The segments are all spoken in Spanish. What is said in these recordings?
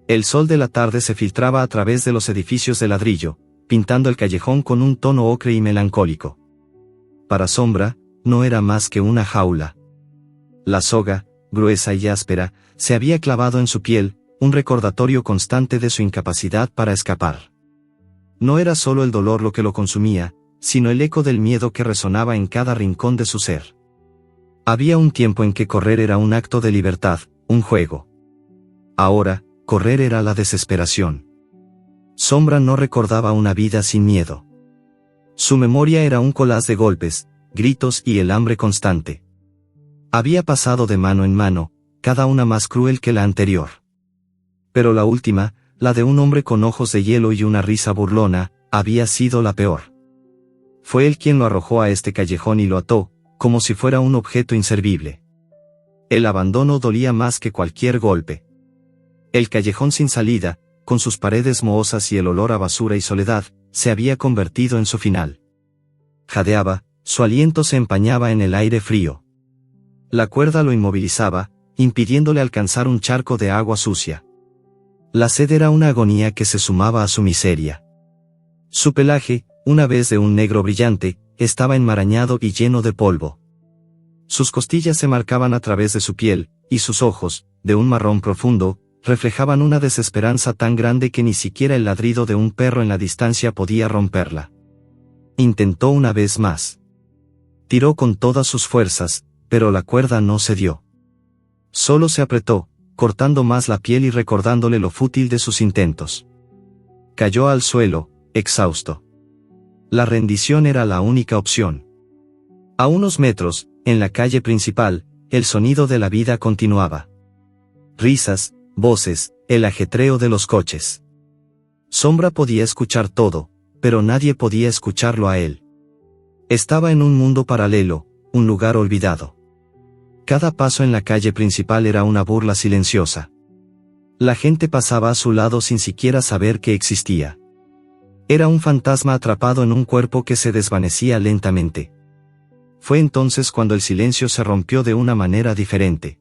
El sol de la tarde se filtraba a través de los edificios de ladrillo, pintando el callejón con un tono ocre y melancólico. Para Sombra, no era más que una jaula. La soga, gruesa y áspera, se había clavado en su piel, un recordatorio constante de su incapacidad para escapar. No era solo el dolor lo que lo consumía, sino el eco del miedo que resonaba en cada rincón de su ser. Había un tiempo en que correr era un acto de libertad, un juego. Ahora, correr era la desesperación. Sombra no recordaba una vida sin miedo. Su memoria era un collage de golpes, gritos y el hambre constante. Había pasado de mano en mano, cada una más cruel que la anterior. Pero la última, la de un hombre con ojos de hielo y una risa burlona, había sido la peor. Fue él quien lo arrojó a este callejón y lo ató, como si fuera un objeto inservible. El abandono dolía más que cualquier golpe. El callejón sin salida, con sus paredes mohosas y el olor a basura y soledad, se había convertido en su final. Jadeaba, su aliento se empañaba en el aire frío. La cuerda lo inmovilizaba, impidiéndole alcanzar un charco de agua sucia. La sed era una agonía que se sumaba a su miseria. Su pelaje, una vez de un negro brillante, estaba enmarañado y lleno de polvo. Sus costillas se marcaban a través de su piel, y sus ojos, de un marrón profundo, reflejaban una desesperanza tan grande que ni siquiera el ladrido de un perro en la distancia podía romperla. Intentó una vez más. Tiró con todas sus fuerzas, pero la cuerda no cedió. Solo se apretó, cortando más la piel y recordándole lo fútil de sus intentos. Cayó al suelo, exhausto. La rendición era la única opción. A unos metros, en la calle principal, el sonido de la vida continuaba. Risas, voces, el ajetreo de los coches. Sombra podía escuchar todo, pero nadie podía escucharlo a él. Estaba en un mundo paralelo, un lugar olvidado. Cada paso en la calle principal era una burla silenciosa. La gente pasaba a su lado sin siquiera saber que existía. Era un fantasma atrapado en un cuerpo que se desvanecía lentamente. Fue entonces cuando el silencio se rompió de una manera diferente.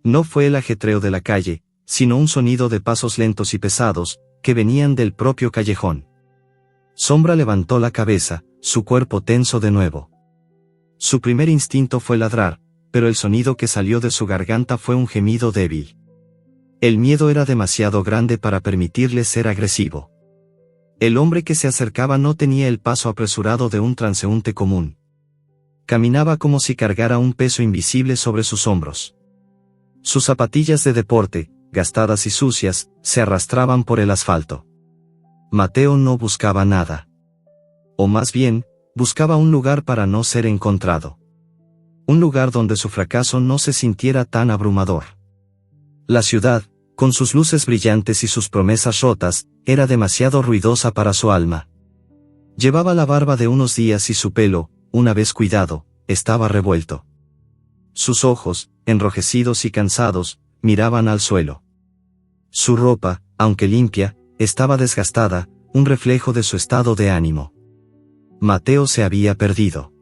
No fue el ajetreo de la calle, sino un sonido de pasos lentos y pesados, que venían del propio callejón. Sombra levantó la cabeza, su cuerpo tenso de nuevo. Su primer instinto fue ladrar, pero el sonido que salió de su garganta fue un gemido débil. El miedo era demasiado grande para permitirle ser agresivo. El hombre que se acercaba no tenía el paso apresurado de un transeúnte común. Caminaba como si cargara un peso invisible sobre sus hombros. Sus zapatillas de deporte, gastadas y sucias, se arrastraban por el asfalto. Mateo no buscaba nada. O más bien, buscaba un lugar para no ser encontrado. Un lugar donde su fracaso no se sintiera tan abrumador. La ciudad, con sus luces brillantes y sus promesas rotas, era demasiado ruidosa para su alma. Llevaba la barba de unos días y su pelo, una vez cuidado, estaba revuelto. Sus ojos, enrojecidos y cansados, miraban al suelo. Su ropa, aunque limpia, estaba desgastada, un reflejo de su estado de ánimo. Mateo se había perdido.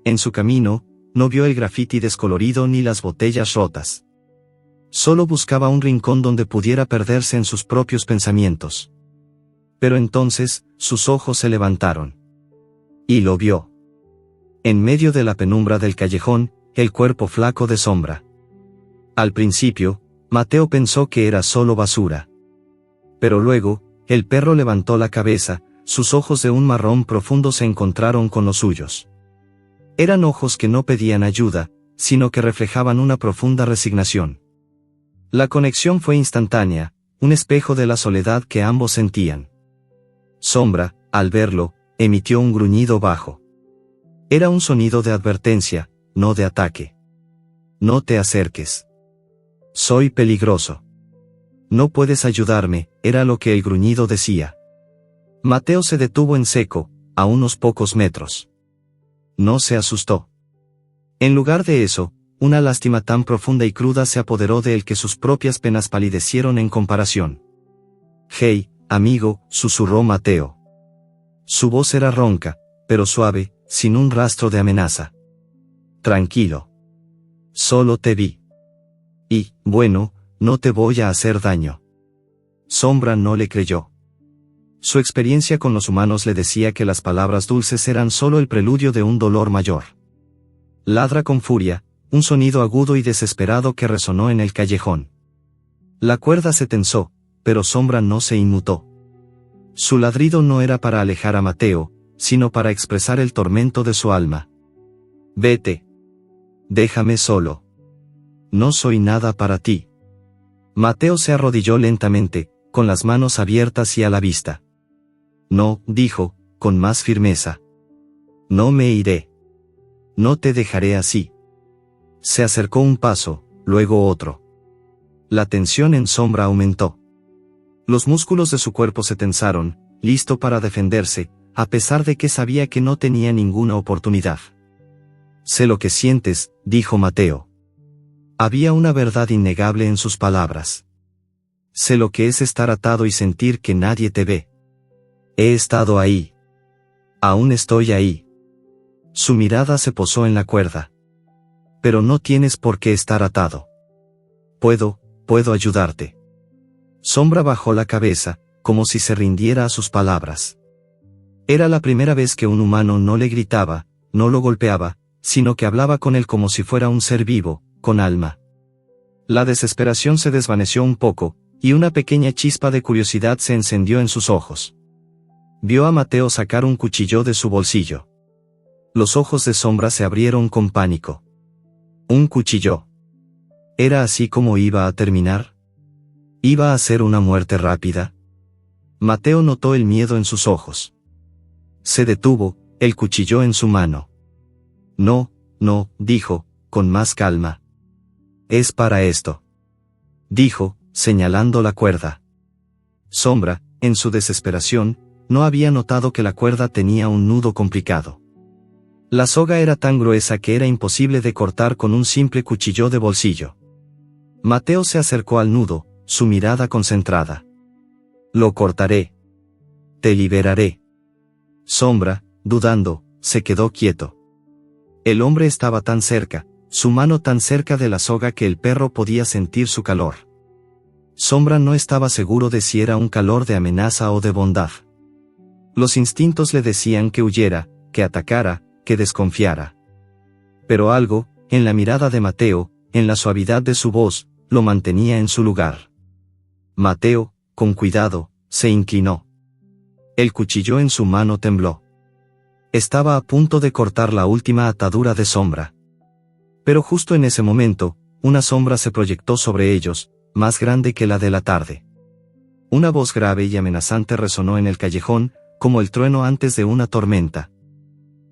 En su camino, no vio el grafiti descolorido ni las botellas rotas. Solo buscaba un rincón donde pudiera perderse en sus propios pensamientos. Pero entonces, sus ojos se levantaron. Y lo vio. En medio de la penumbra del callejón, el cuerpo flaco de Sombra. Al principio, Mateo pensó que era solo basura. Pero luego, el perro levantó la cabeza, sus ojos de un marrón profundo se encontraron con los suyos. Eran ojos que no pedían ayuda, sino que reflejaban una profunda resignación. La conexión fue instantánea, un espejo de la soledad que ambos sentían. Sombra, al verlo, emitió un gruñido bajo. Era un sonido de advertencia, no de ataque. No te acerques. Soy peligroso. No puedes ayudarme, era lo que el gruñido decía. Mateo se detuvo en seco, a unos pocos metros. No se asustó. En lugar de eso, una lástima tan profunda y cruda se apoderó de él que sus propias penas palidecieron en comparación. «Hey, amigo», susurró Mateo. Su voz era ronca, pero suave, sin un rastro de amenaza. «Tranquilo. Solo te vi. Y, bueno, no te voy a hacer daño». Sombra no le creyó. Su experiencia con los humanos le decía que las palabras dulces eran solo el preludio de un dolor mayor. Ladra con furia, un sonido agudo y desesperado que resonó en el callejón. La cuerda se tensó, pero Sombra no se inmutó. Su ladrido no era para alejar a Mateo, sino para expresar el tormento de su alma. Vete. Déjame solo. No soy nada para ti. Mateo se arrodilló lentamente, con las manos abiertas y a la vista. No, dijo, con más firmeza. No me iré. No te dejaré así. Se acercó un paso, luego otro. La tensión en Sombra aumentó. Los músculos de su cuerpo se tensaron, listo para defenderse, a pesar de que sabía que no tenía ninguna oportunidad. Sé lo que sientes, dijo Mateo. Había una verdad innegable en sus palabras. Sé lo que es estar atado y sentir que nadie te ve. He estado ahí. Aún estoy ahí. Su mirada se posó en la cuerda. Pero no tienes por qué estar atado. Puedo ayudarte. Sombra bajó la cabeza, como si se rindiera a sus palabras. Era la primera vez que un humano no le gritaba, no lo golpeaba, sino que hablaba con él como si fuera un ser vivo, con alma. La desesperación se desvaneció un poco, y una pequeña chispa de curiosidad se encendió en sus ojos. Vio a Mateo sacar un cuchillo de su bolsillo. Los ojos de Sombra se abrieron con pánico. Un cuchillo. ¿Era así como iba a terminar? ¿Iba a ser una muerte rápida? Mateo notó el miedo en sus ojos. Se detuvo, el cuchillo en su mano. No, dijo, con más calma. Es para esto. Dijo, señalando la cuerda. Sombra, en su desesperación, no había notado que la cuerda tenía un nudo complicado. La soga era tan gruesa que era imposible de cortar con un simple cuchillo de bolsillo. Mateo se acercó al nudo, su mirada concentrada. Lo cortaré. Te liberaré. Sombra, dudando, se quedó quieto. El hombre estaba tan cerca, su mano tan cerca de la soga que el perro podía sentir su calor. Sombra no estaba seguro de si era un calor de amenaza o de bondad. Los instintos le decían que huyera, que atacara, que desconfiara. Pero algo, en la mirada de Mateo, en la suavidad de su voz, lo mantenía en su lugar. Mateo, con cuidado, se inclinó. El cuchillo en su mano tembló. Estaba a punto de cortar la última atadura de Sombra. Pero justo en ese momento, una sombra se proyectó sobre ellos, más grande que la de la tarde. Una voz grave y amenazante resonó en el callejón, como el trueno antes de una tormenta.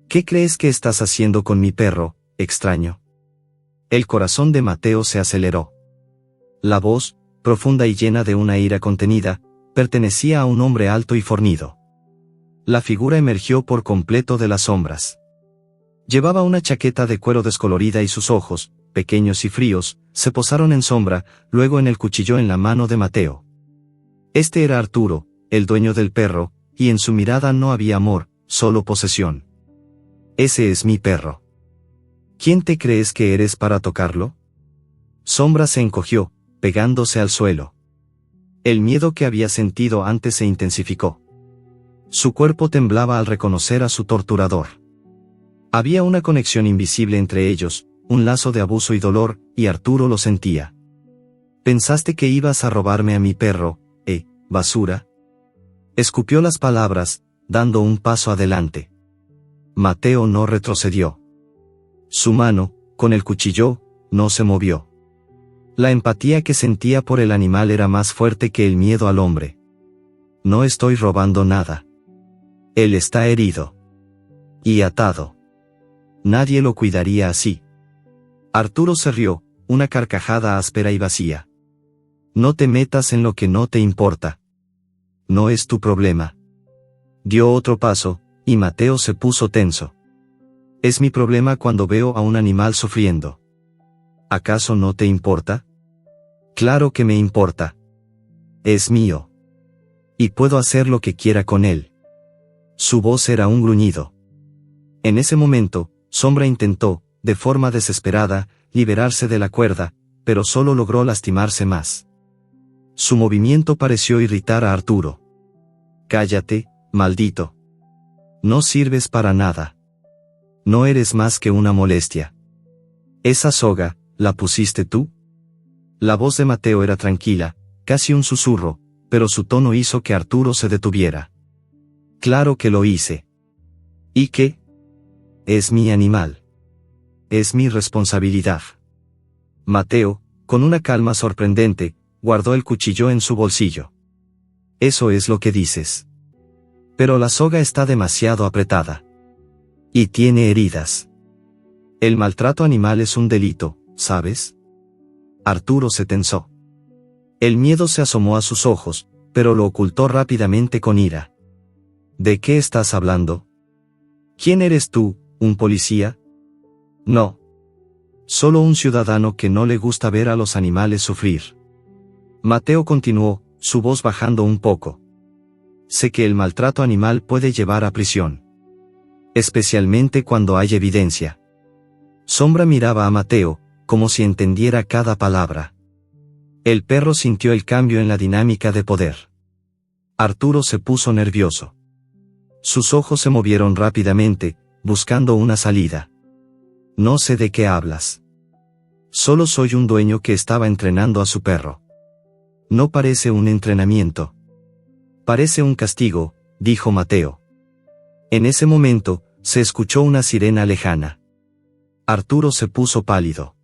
¿Qué crees que estás haciendo con mi perro, extraño? El corazón de Mateo se aceleró. La voz, profunda y llena de una ira contenida, pertenecía a un hombre alto y fornido. La figura emergió por completo de las sombras. Llevaba una chaqueta de cuero descolorida y sus ojos, pequeños y fríos, se posaron en Sombra, luego en el cuchillo en la mano de Mateo. Este era Arturo, el dueño del perro, y en su mirada no había amor, solo posesión. Ese es mi perro. ¿Quién te crees que eres para tocarlo? Sombra se encogió, pegándose al suelo. El miedo que había sentido antes se intensificó. Su cuerpo temblaba al reconocer a su torturador. Había una conexión invisible entre ellos, un lazo de abuso y dolor, y Arturo lo sentía. ¿Pensaste que ibas a robarme a mi perro, basura? Escupió las palabras, dando un paso adelante. Mateo no retrocedió. Su mano, con el cuchillo, no se movió. La empatía que sentía por el animal era más fuerte que el miedo al hombre. No estoy robando nada. Él está herido. Y atado. Nadie lo cuidaría así. Arturo se rió, una carcajada áspera y vacía. No te metas en lo que no te importa. No es tu problema. Dio otro paso, y Mateo se puso tenso. Es mi problema cuando veo a un animal sufriendo. ¿Acaso no te importa? Claro que me importa. Es mío. Y puedo hacer lo que quiera con él. Su voz era un gruñido. En ese momento, Sombra intentó, de forma desesperada, liberarse de la cuerda, pero solo logró lastimarse más. Su movimiento pareció irritar a Arturo. Cállate, maldito. No sirves para nada. No eres más que una molestia. Esa soga, ¿la pusiste tú? La voz de Mateo era tranquila, casi un susurro, pero su tono hizo que Arturo se detuviera. Claro que lo hice. ¿Y qué? Es mi animal. Es mi responsabilidad. Mateo, con una calma sorprendente, guardó el cuchillo en su bolsillo. Eso es lo que dices. Pero la soga está demasiado apretada. Y tiene heridas. El maltrato animal es un delito, ¿sabes? Arturo se tensó. El miedo se asomó a sus ojos, pero lo ocultó rápidamente con ira. ¿De qué estás hablando? ¿Quién eres tú, un policía? No. Solo un ciudadano que no le gusta ver a los animales sufrir. Mateo continuó, su voz bajando un poco. Sé que el maltrato animal puede llevar a prisión. Especialmente cuando hay evidencia. Sombra miraba a Mateo, como si entendiera cada palabra. El perro sintió el cambio en la dinámica de poder. Arturo se puso nervioso. Sus ojos se movieron rápidamente, buscando una salida. No sé de qué hablas. Solo soy un dueño que estaba entrenando a su perro. No parece un entrenamiento. Parece un castigo, dijo Mateo. En ese momento, se escuchó una sirena lejana. Arturo se puso pálido.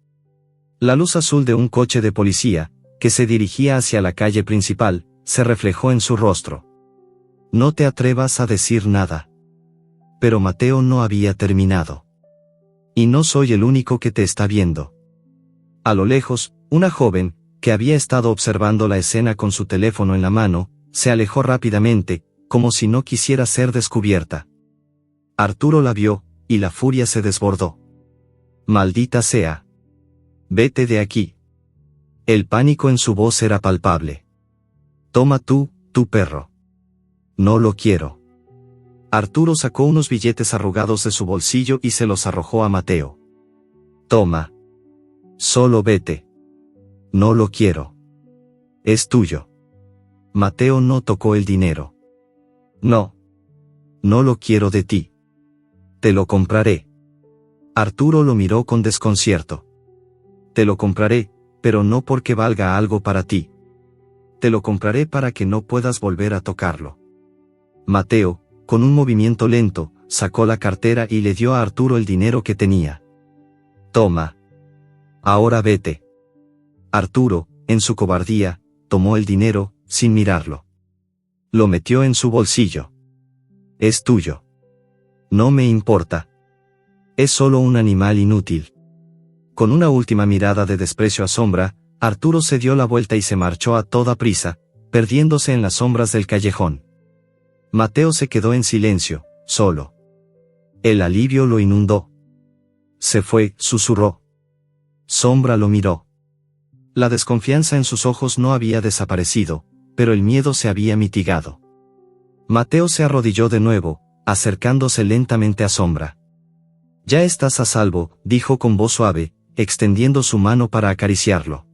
La luz azul de un coche de policía, que se dirigía hacia la calle principal, se reflejó en su rostro. No te atrevas a decir nada. Pero Mateo no había terminado. Y no soy el único que te está viendo. A lo lejos, una joven, que había estado observando la escena con su teléfono en la mano, se alejó rápidamente, como si no quisiera ser descubierta. Arturo la vio, y la furia se desbordó. Maldita sea. Vete de aquí. El pánico en su voz era palpable. Toma tú, tu perro. No lo quiero. Arturo sacó unos billetes arrugados de su bolsillo y se los arrojó a Mateo. Toma. Solo vete. No lo quiero. Es tuyo. Mateo no tocó el dinero. No. No lo quiero de ti. Te lo compraré. Arturo lo miró con desconcierto. Te lo compraré, pero no porque valga algo para ti. Te lo compraré para que no puedas volver a tocarlo. Mateo, con un movimiento lento, sacó la cartera y le dio a Arturo el dinero que tenía. Toma. Ahora vete. Arturo, en su cobardía, tomó el dinero, sin mirarlo. Lo metió en su bolsillo. Es tuyo. No me importa. Es solo un animal inútil. Con una última mirada de desprecio a Sombra, Arturo se dio la vuelta y se marchó a toda prisa, perdiéndose en las sombras del callejón. Mateo se quedó en silencio, solo. El alivio lo inundó. Se fue, susurró. Sombra lo miró. La desconfianza en sus ojos no había desaparecido, pero el miedo se había mitigado. Mateo se arrodilló de nuevo, acercándose lentamente a Sombra. Ya estás a salvo, dijo con voz suave, extendiendo su mano para acariciarlo.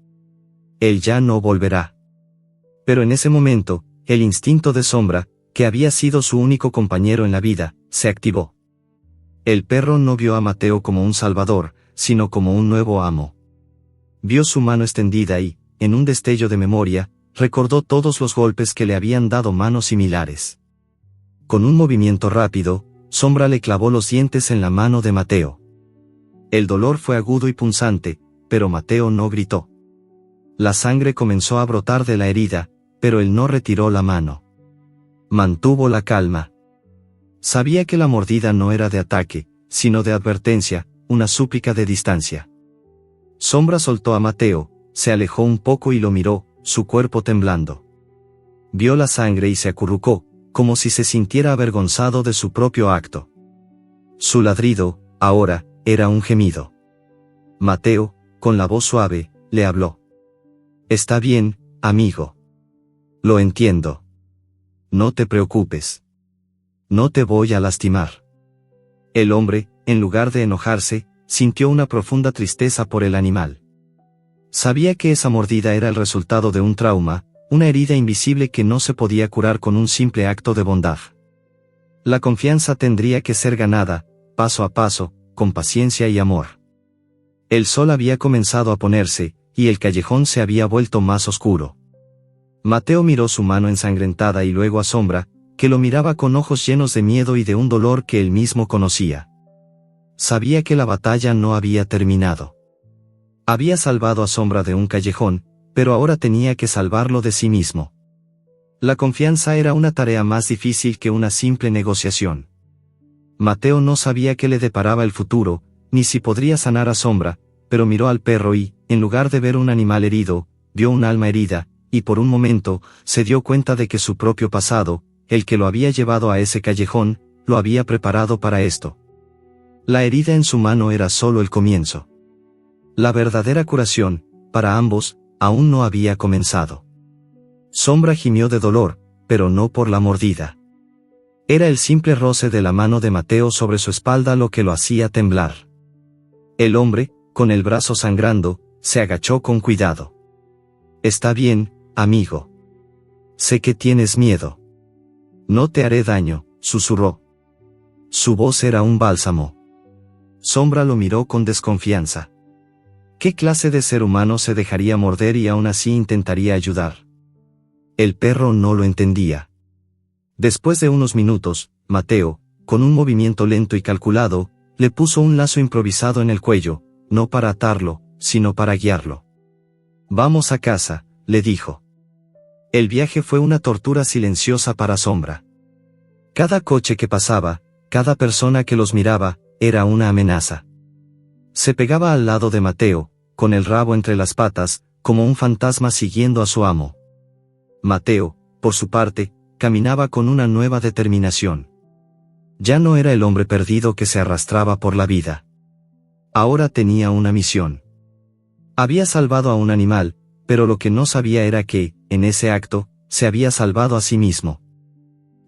Él ya no volverá. Pero en ese momento, el instinto de Sombra, que había sido su único compañero en la vida, se activó. El perro no vio a Mateo como un salvador, sino como un nuevo amo. Vio su mano extendida y, en un destello de memoria, recordó todos los golpes que le habían dado manos similares. Con un movimiento rápido, Sombra le clavó los dientes en la mano de Mateo. El dolor fue agudo y punzante, pero Mateo no gritó. La sangre comenzó a brotar de la herida, pero él no retiró la mano. Mantuvo la calma. Sabía que la mordida no era de ataque, sino de advertencia, una súplica de distancia. Sombra soltó a Mateo, se alejó un poco y lo miró, su cuerpo temblando. Vio la sangre y se acurrucó, como si se sintiera avergonzado de su propio acto. Su ladrido, ahora, era un gemido. Mateo, con la voz suave, le habló. Está bien, amigo. Lo entiendo. No te preocupes. No te voy a lastimar. El hombre, en lugar de enojarse, sintió una profunda tristeza por el animal. Sabía que esa mordida era el resultado de un trauma, una herida invisible que no se podía curar con un simple acto de bondad. La confianza tendría que ser ganada, paso a paso, con paciencia y amor. El sol había comenzado a ponerse, y el callejón se había vuelto más oscuro. Mateo miró su mano ensangrentada y luego a Sombra, que lo miraba con ojos llenos de miedo y de un dolor que él mismo conocía. Sabía que la batalla no había terminado. Había salvado a Sombra de un callejón, pero ahora tenía que salvarlo de sí mismo. La confianza era una tarea más difícil que una simple negociación. Mateo no sabía qué le deparaba el futuro, ni si podría sanar a Sombra, pero miró al perro y, en lugar de ver un animal herido, vio un alma herida, y por un momento, se dio cuenta de que su propio pasado, el que lo había llevado a ese callejón, lo había preparado para esto. La herida en su mano era solo el comienzo. La verdadera curación, para ambos, aún no había comenzado. Sombra gimió de dolor, pero no por la mordida. Era el simple roce de la mano de Mateo sobre su espalda lo que lo hacía temblar. El hombre, con el brazo sangrando, se agachó con cuidado. «Está bien, amigo. Sé que tienes miedo. No te haré daño», susurró. Su voz era un bálsamo. Sombra lo miró con desconfianza. ¿Qué clase de ser humano se dejaría morder y aún así intentaría ayudar? El perro no lo entendía. Después de unos minutos, Mateo, con un movimiento lento y calculado, le puso un lazo improvisado en el cuello, no para atarlo, sino para guiarlo. «Vamos a casa», le dijo. El viaje fue una tortura silenciosa para Sombra. Cada coche que pasaba, cada persona que los miraba, era una amenaza. Se pegaba al lado de Mateo, con el rabo entre las patas, como un fantasma siguiendo a su amo. Mateo, por su parte, caminaba con una nueva determinación. Ya no era el hombre perdido que se arrastraba por la vida. Ahora tenía una misión. Había salvado a un animal, pero lo que no sabía era que, en ese acto, se había salvado a sí mismo.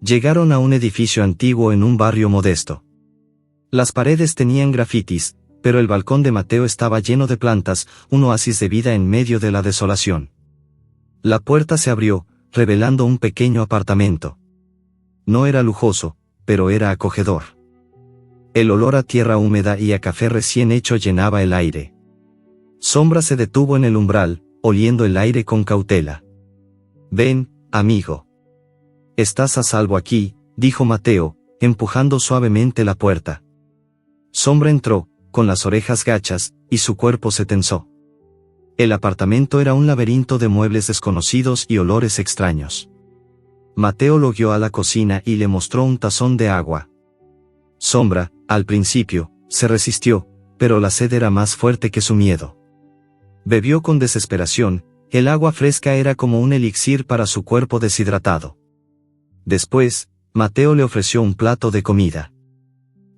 Llegaron a un edificio antiguo en un barrio modesto. Las paredes tenían grafitis, pero el balcón de Mateo estaba lleno de plantas, un oasis de vida en medio de la desolación. La puerta se abrió, revelando un pequeño apartamento. No era lujoso, pero era acogedor. El olor a tierra húmeda y a café recién hecho llenaba el aire. Sombra se detuvo en el umbral, oliendo el aire con cautela. «Ven, amigo. Estás a salvo aquí», dijo Mateo, empujando suavemente la puerta. Sombra entró, con las orejas gachas, y su cuerpo se tensó. El apartamento era un laberinto de muebles desconocidos y olores extraños. Mateo lo guió a la cocina y le mostró un tazón de agua. Sombra, al principio, se resistió, pero la sed era más fuerte que su miedo. Bebió con desesperación, el agua fresca era como un elixir para su cuerpo deshidratado. Después, Mateo le ofreció un plato de comida.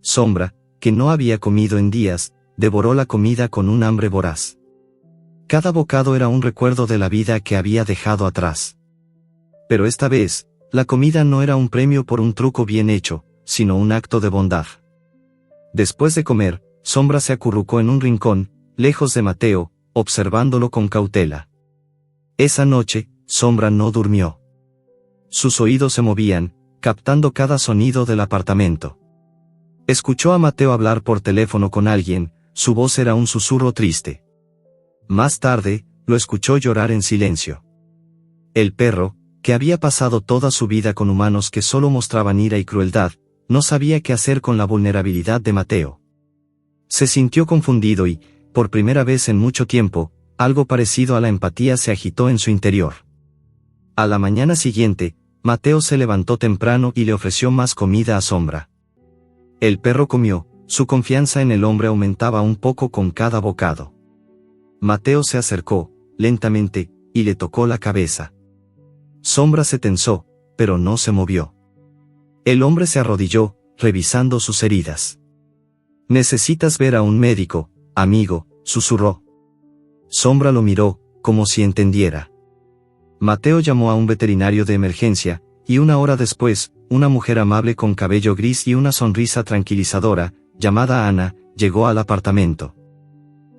Sombra, que no había comido en días, devoró la comida con un hambre voraz. Cada bocado era un recuerdo de la vida que había dejado atrás. Pero esta vez, la comida no era un premio por un truco bien hecho, sino un acto de bondad. Después de comer, Sombra se acurrucó en un rincón, lejos de Mateo, observándolo con cautela. Esa noche, Sombra no durmió. Sus oídos se movían, captando cada sonido del apartamento. Escuchó a Mateo hablar por teléfono con alguien, su voz era un susurro triste. Más tarde, lo escuchó llorar en silencio. El perro, que había pasado toda su vida con humanos que solo mostraban ira y crueldad, no sabía qué hacer con la vulnerabilidad de Mateo. Se sintió confundido y, por primera vez en mucho tiempo, algo parecido a la empatía se agitó en su interior. A la mañana siguiente, Mateo se levantó temprano y le ofreció más comida a Sombra. El perro comió, su confianza en el hombre aumentaba un poco con cada bocado. Mateo se acercó, lentamente, y le tocó la cabeza. Sombra se tensó, pero no se movió. El hombre se arrodilló, revisando sus heridas. «Necesitas ver a un médico, amigo», susurró. Sombra lo miró, como si entendiera. Mateo llamó a un veterinario de emergencia, y una hora después, una mujer amable con cabello gris y una sonrisa tranquilizadora, llamada Ana, llegó al apartamento.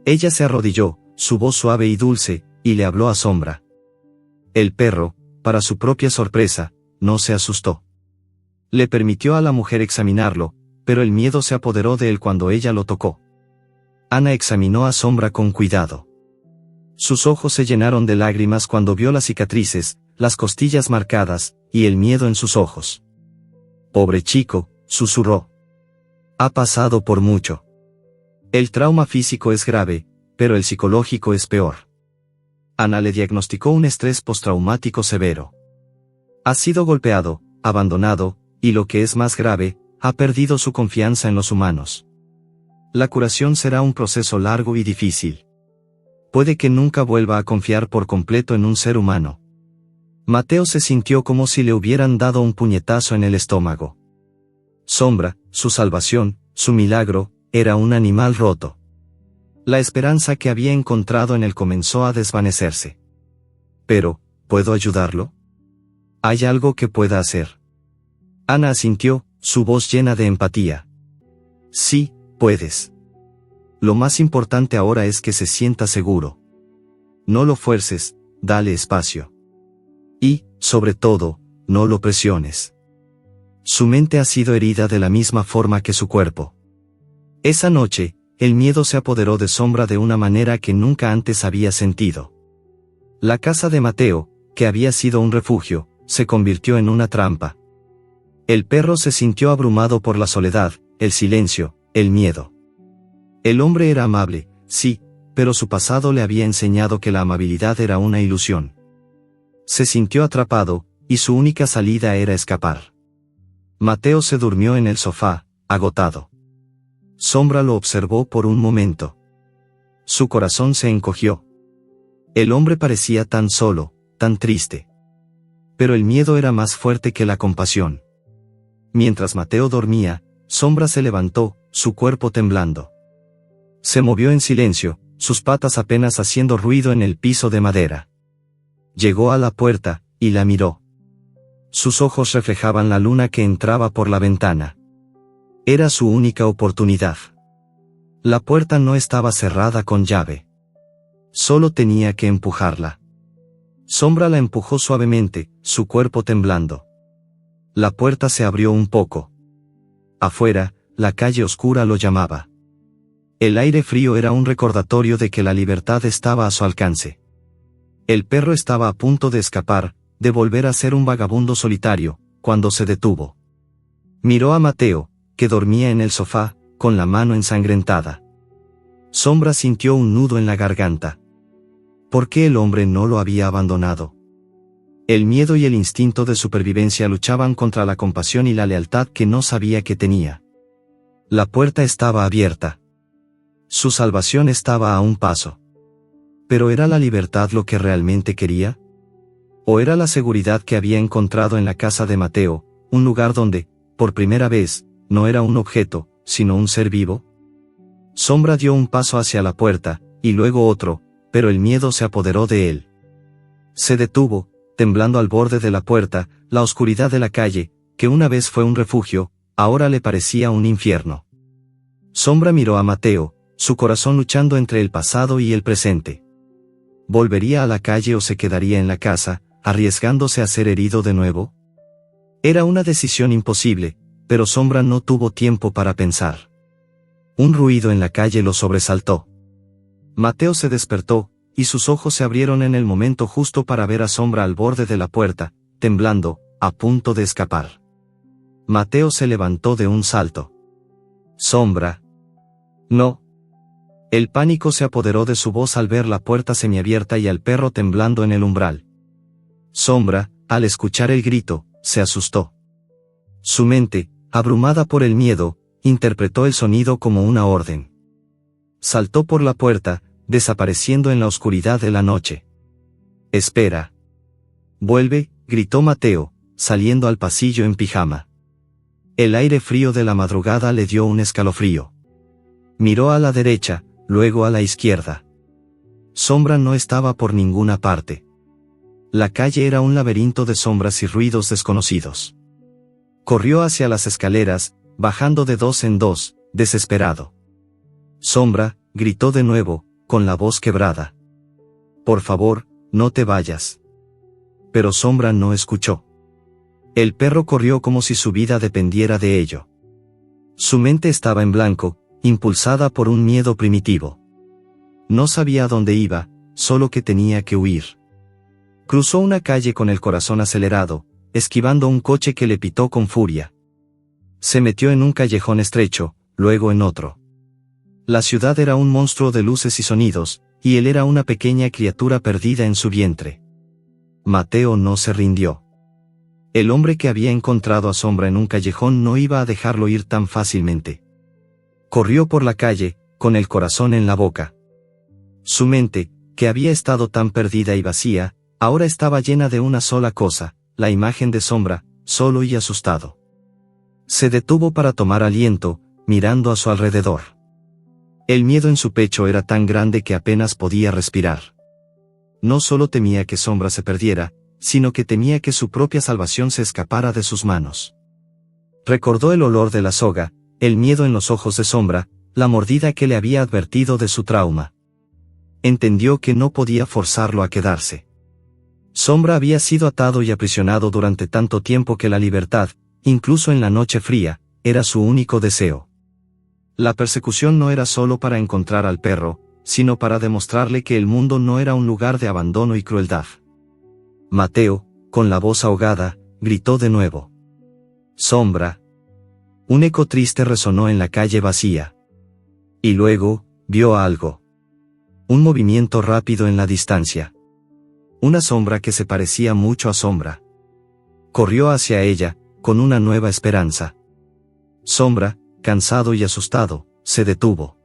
Ella se arrodilló, su voz suave y dulce, y le habló a Sombra. El perro, para su propia sorpresa, no se asustó. Le permitió a la mujer examinarlo, pero el miedo se apoderó de él cuando ella lo tocó. Ana examinó a Sombra con cuidado. Sus ojos se llenaron de lágrimas cuando vio las cicatrices, las costillas marcadas, y el miedo en sus ojos. «Pobre chico», susurró. «Ha pasado por mucho. El trauma físico es grave, pero el psicológico es peor». Ana le diagnosticó un estrés postraumático severo. Ha sido golpeado, abandonado, y lo que es más grave, ha perdido su confianza en los humanos. La curación será un proceso largo y difícil. Puede que nunca vuelva a confiar por completo en un ser humano. Mateo se sintió como si le hubieran dado un puñetazo en el estómago. Sombra, su salvación, su milagro, era un animal roto. La esperanza que había encontrado en él comenzó a desvanecerse. Pero, ¿puedo ayudarlo? ¿Hay algo que pueda hacer? Ana asintió, su voz llena de empatía. Sí, puedes. Lo más importante ahora es que se sienta seguro. No lo fuerces, dale espacio. Y, sobre todo, no lo presiones. Su mente ha sido herida de la misma forma que su cuerpo. Esa noche, el miedo se apoderó de Sombra de una manera que nunca antes había sentido. La casa de Mateo, que había sido un refugio, se convirtió en una trampa. El perro se sintió abrumado por la soledad, el silencio, el miedo. El hombre era amable, sí, pero su pasado le había enseñado que la amabilidad era una ilusión. Se sintió atrapado, y su única salida era escapar. Mateo se durmió en el sofá, agotado. Sombra lo observó por un momento. Su corazón se encogió. El hombre parecía tan solo, tan triste. Pero el miedo era más fuerte que la compasión. Mientras Mateo dormía, Sombra se levantó, su cuerpo temblando. Se movió en silencio, sus patas apenas haciendo ruido en el piso de madera. Llegó a la puerta, y la miró. Sus ojos reflejaban la luna que entraba por la ventana. Era su única oportunidad. La puerta no estaba cerrada con llave. Solo tenía que empujarla. Sombra la empujó suavemente, su cuerpo temblando. La puerta se abrió un poco. Afuera, la calle oscura lo llamaba. El aire frío era un recordatorio de que la libertad estaba a su alcance. El perro estaba a punto de escapar, de volver a ser un vagabundo solitario, cuando se detuvo. Miró a Mateo, que dormía en el sofá, con la mano ensangrentada. Sombra sintió un nudo en la garganta. ¿Por qué el hombre no lo había abandonado? El miedo y el instinto de supervivencia luchaban contra la compasión y la lealtad que no sabía que tenía. La puerta estaba abierta. Su salvación estaba a un paso. ¿Pero era la libertad lo que realmente quería? ¿O era la seguridad que había encontrado en la casa de Mateo, un lugar donde, por primera vez, no era un objeto, sino un ser vivo? Sombra dio un paso hacia la puerta, y luego otro, pero el miedo se apoderó de él. Se detuvo, temblando al borde de la puerta. La oscuridad de la calle, que una vez fue un refugio, ahora le parecía un infierno. Sombra miró a Mateo, su corazón luchando entre el pasado y el presente. ¿Volvería a la calle o se quedaría en la casa, arriesgándose a ser herido de nuevo? Era una decisión imposible, pero Sombra no tuvo tiempo para pensar. Un ruido en la calle lo sobresaltó. Mateo se despertó, y sus ojos se abrieron en el momento justo para ver a Sombra al borde de la puerta, temblando, a punto de escapar. Mateo se levantó de un salto. «Sombra». «No». El pánico se apoderó de su voz al ver la puerta semiabierta y al perro temblando en el umbral. Sombra, al escuchar el grito, se asustó. Su mente, abrumada por el miedo, interpretó el sonido como una orden. Saltó por la puerta, desapareciendo en la oscuridad de la noche. «Espera». «Vuelve», gritó Mateo, saliendo al pasillo en pijama. El aire frío de la madrugada le dio un escalofrío. Miró a la derecha, luego a la izquierda. Sombra no estaba por ninguna parte. La calle era un laberinto de sombras y ruidos desconocidos. Corrió hacia las escaleras, bajando de dos en dos, desesperado. «Sombra», gritó de nuevo, con la voz quebrada. «Por favor, no te vayas. pero Sombra no escuchó. El perro corrió como si su vida dependiera de ello. Su mente estaba en blanco, impulsada por un miedo primitivo. No sabía a dónde iba, solo que tenía que huir. Cruzó una calle con el corazón acelerado, esquivando un coche que le pitó con furia. Se metió en un callejón estrecho, luego en otro. La ciudad era un monstruo de luces y sonidos, y él era una pequeña criatura perdida en su vientre. Mateo no se rindió. El hombre que había encontrado a Sombra en un callejón no iba a dejarlo ir tan fácilmente. Corrió por la calle, con el corazón en la boca. Su mente, que había estado tan perdida y vacía, ahora estaba llena de una sola cosa, la imagen de Sombra, solo y asustado. Se detuvo para tomar aliento, mirando a su alrededor. El miedo en su pecho era tan grande que apenas podía respirar. No solo temía que Sombra se perdiera, sino que temía que su propia salvación se escapara de sus manos. Recordó el olor de la soga, el miedo en los ojos de Sombra, la mordida que le había advertido de su trauma. Entendió que no podía forzarlo a quedarse. Sombra había sido atado y aprisionado durante tanto tiempo que la libertad, incluso en la noche fría, era su único deseo. La persecución no era solo para encontrar al perro, sino para demostrarle que el mundo no era un lugar de abandono y crueldad. Mateo, con la voz ahogada, gritó de nuevo. Sombra. Un eco triste resonó en la calle vacía. Y luego, vio algo. Un movimiento rápido en la distancia. Una sombra que se parecía mucho a Sombra. Corrió hacia ella, con una nueva esperanza. Sombra, cansado y asustado, se detuvo.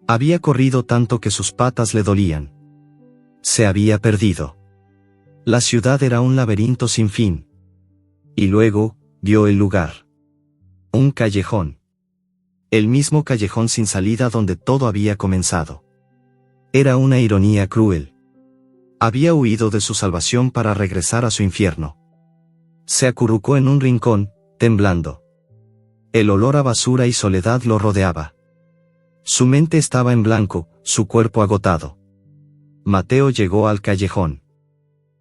Había corrido tanto que sus patas le dolían. Se había perdido. La ciudad era un laberinto sin fin. Y luego, vio el lugar. Un callejón. El mismo callejón sin salida donde todo había comenzado. Era una ironía cruel. Había huido de su salvación para regresar a su infierno. Se acurrucó en un rincón, temblando. El olor a basura y soledad lo rodeaba. Su mente estaba en blanco, su cuerpo agotado. Mateo llegó al callejón.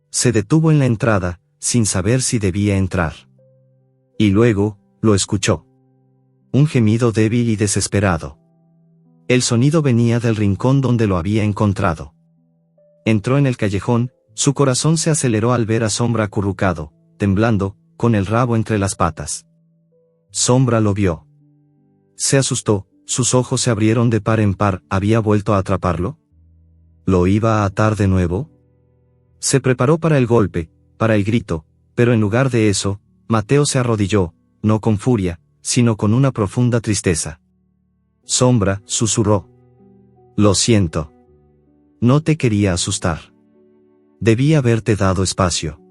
Se detuvo en la entrada, sin saber si debía entrar. Y luego, lo escuchó. Un gemido débil y desesperado. El sonido venía del rincón donde lo había encontrado. Entró en el callejón, su corazón se aceleró al ver a Sombra acurrucado, temblando, con el rabo entre las patas. Sombra lo vio. Se asustó, sus ojos se abrieron de par en par. ¿Había vuelto a atraparlo? ¿Lo iba a atar de nuevo? Se preparó para el golpe, para el grito, pero en lugar de eso, Mateo se arrodilló, no con furia, sino con una profunda tristeza. Sombra, susurró. Lo siento. No te quería asustar. Debí haberte dado espacio.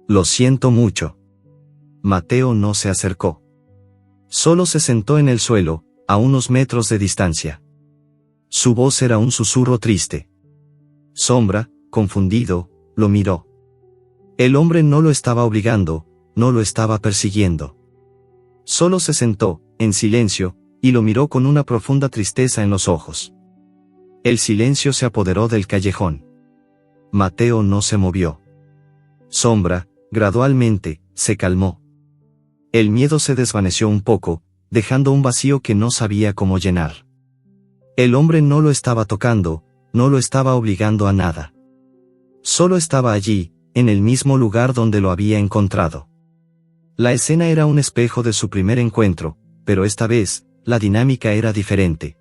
Lo siento mucho. Mateo no se acercó. Solo se sentó en el suelo, a unos metros de distancia. Su voz era un susurro triste. Sombra, confundido, lo miró. El hombre no lo estaba obligando, no lo estaba persiguiendo. Solo se sentó, en silencio, y lo miró con una profunda tristeza en los ojos. El silencio se apoderó del callejón. Mateo no se movió. Sombra, gradualmente, se calmó. El miedo se desvaneció un poco, dejando un vacío que no sabía cómo llenar. El hombre no lo estaba tocando, no lo estaba obligando a nada. Solo estaba allí, en el mismo lugar donde lo había encontrado. La escena era un espejo de su primer encuentro, pero esta vez, la dinámica era diferente.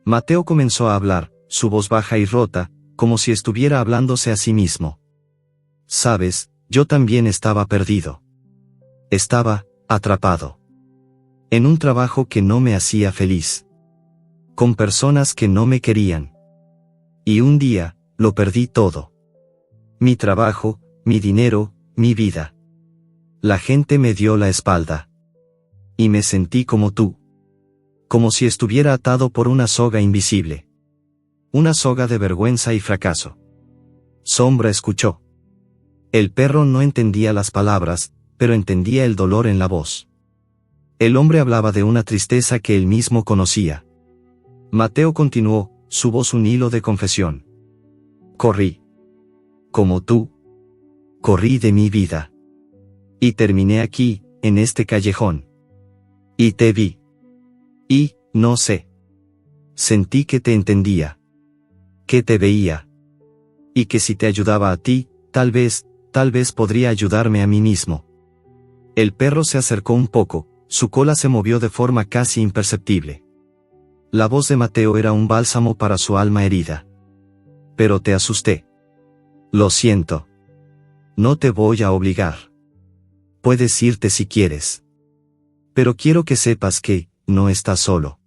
Mateo comenzó a hablar, su voz baja y rota, como si estuviera hablándose a sí mismo. Sabes, yo también estaba perdido. Estaba, atrapado. En un trabajo que no me hacía feliz. Con personas que no me querían. Y un día, lo perdí todo. Mi trabajo, mi dinero, mi vida. La gente me dio la espalda. Y me sentí como tú. Como si estuviera atado por una soga invisible. Una soga de vergüenza y fracaso. Sombra escuchó. El perro no entendía las palabras, pero entendía el dolor en la voz. El hombre hablaba de una tristeza que él mismo conocía. Mateo continuó, su voz un hilo de confesión. Corrí. Como tú. corrí de mi vida. Y terminé aquí, en este callejón. Y te vi. Y, no sé. Sentí que te entendía. Que te veía. Y que si te ayudaba a ti, tal vez podría ayudarme a mí mismo. El perro se acercó un poco, su cola se movió de forma casi imperceptible. La voz de Mateo era un bálsamo para su alma herida. Pero te asusté. Lo siento. No te voy a obligar. Puedes irte si quieres. Pero quiero que sepas que, no estás solo.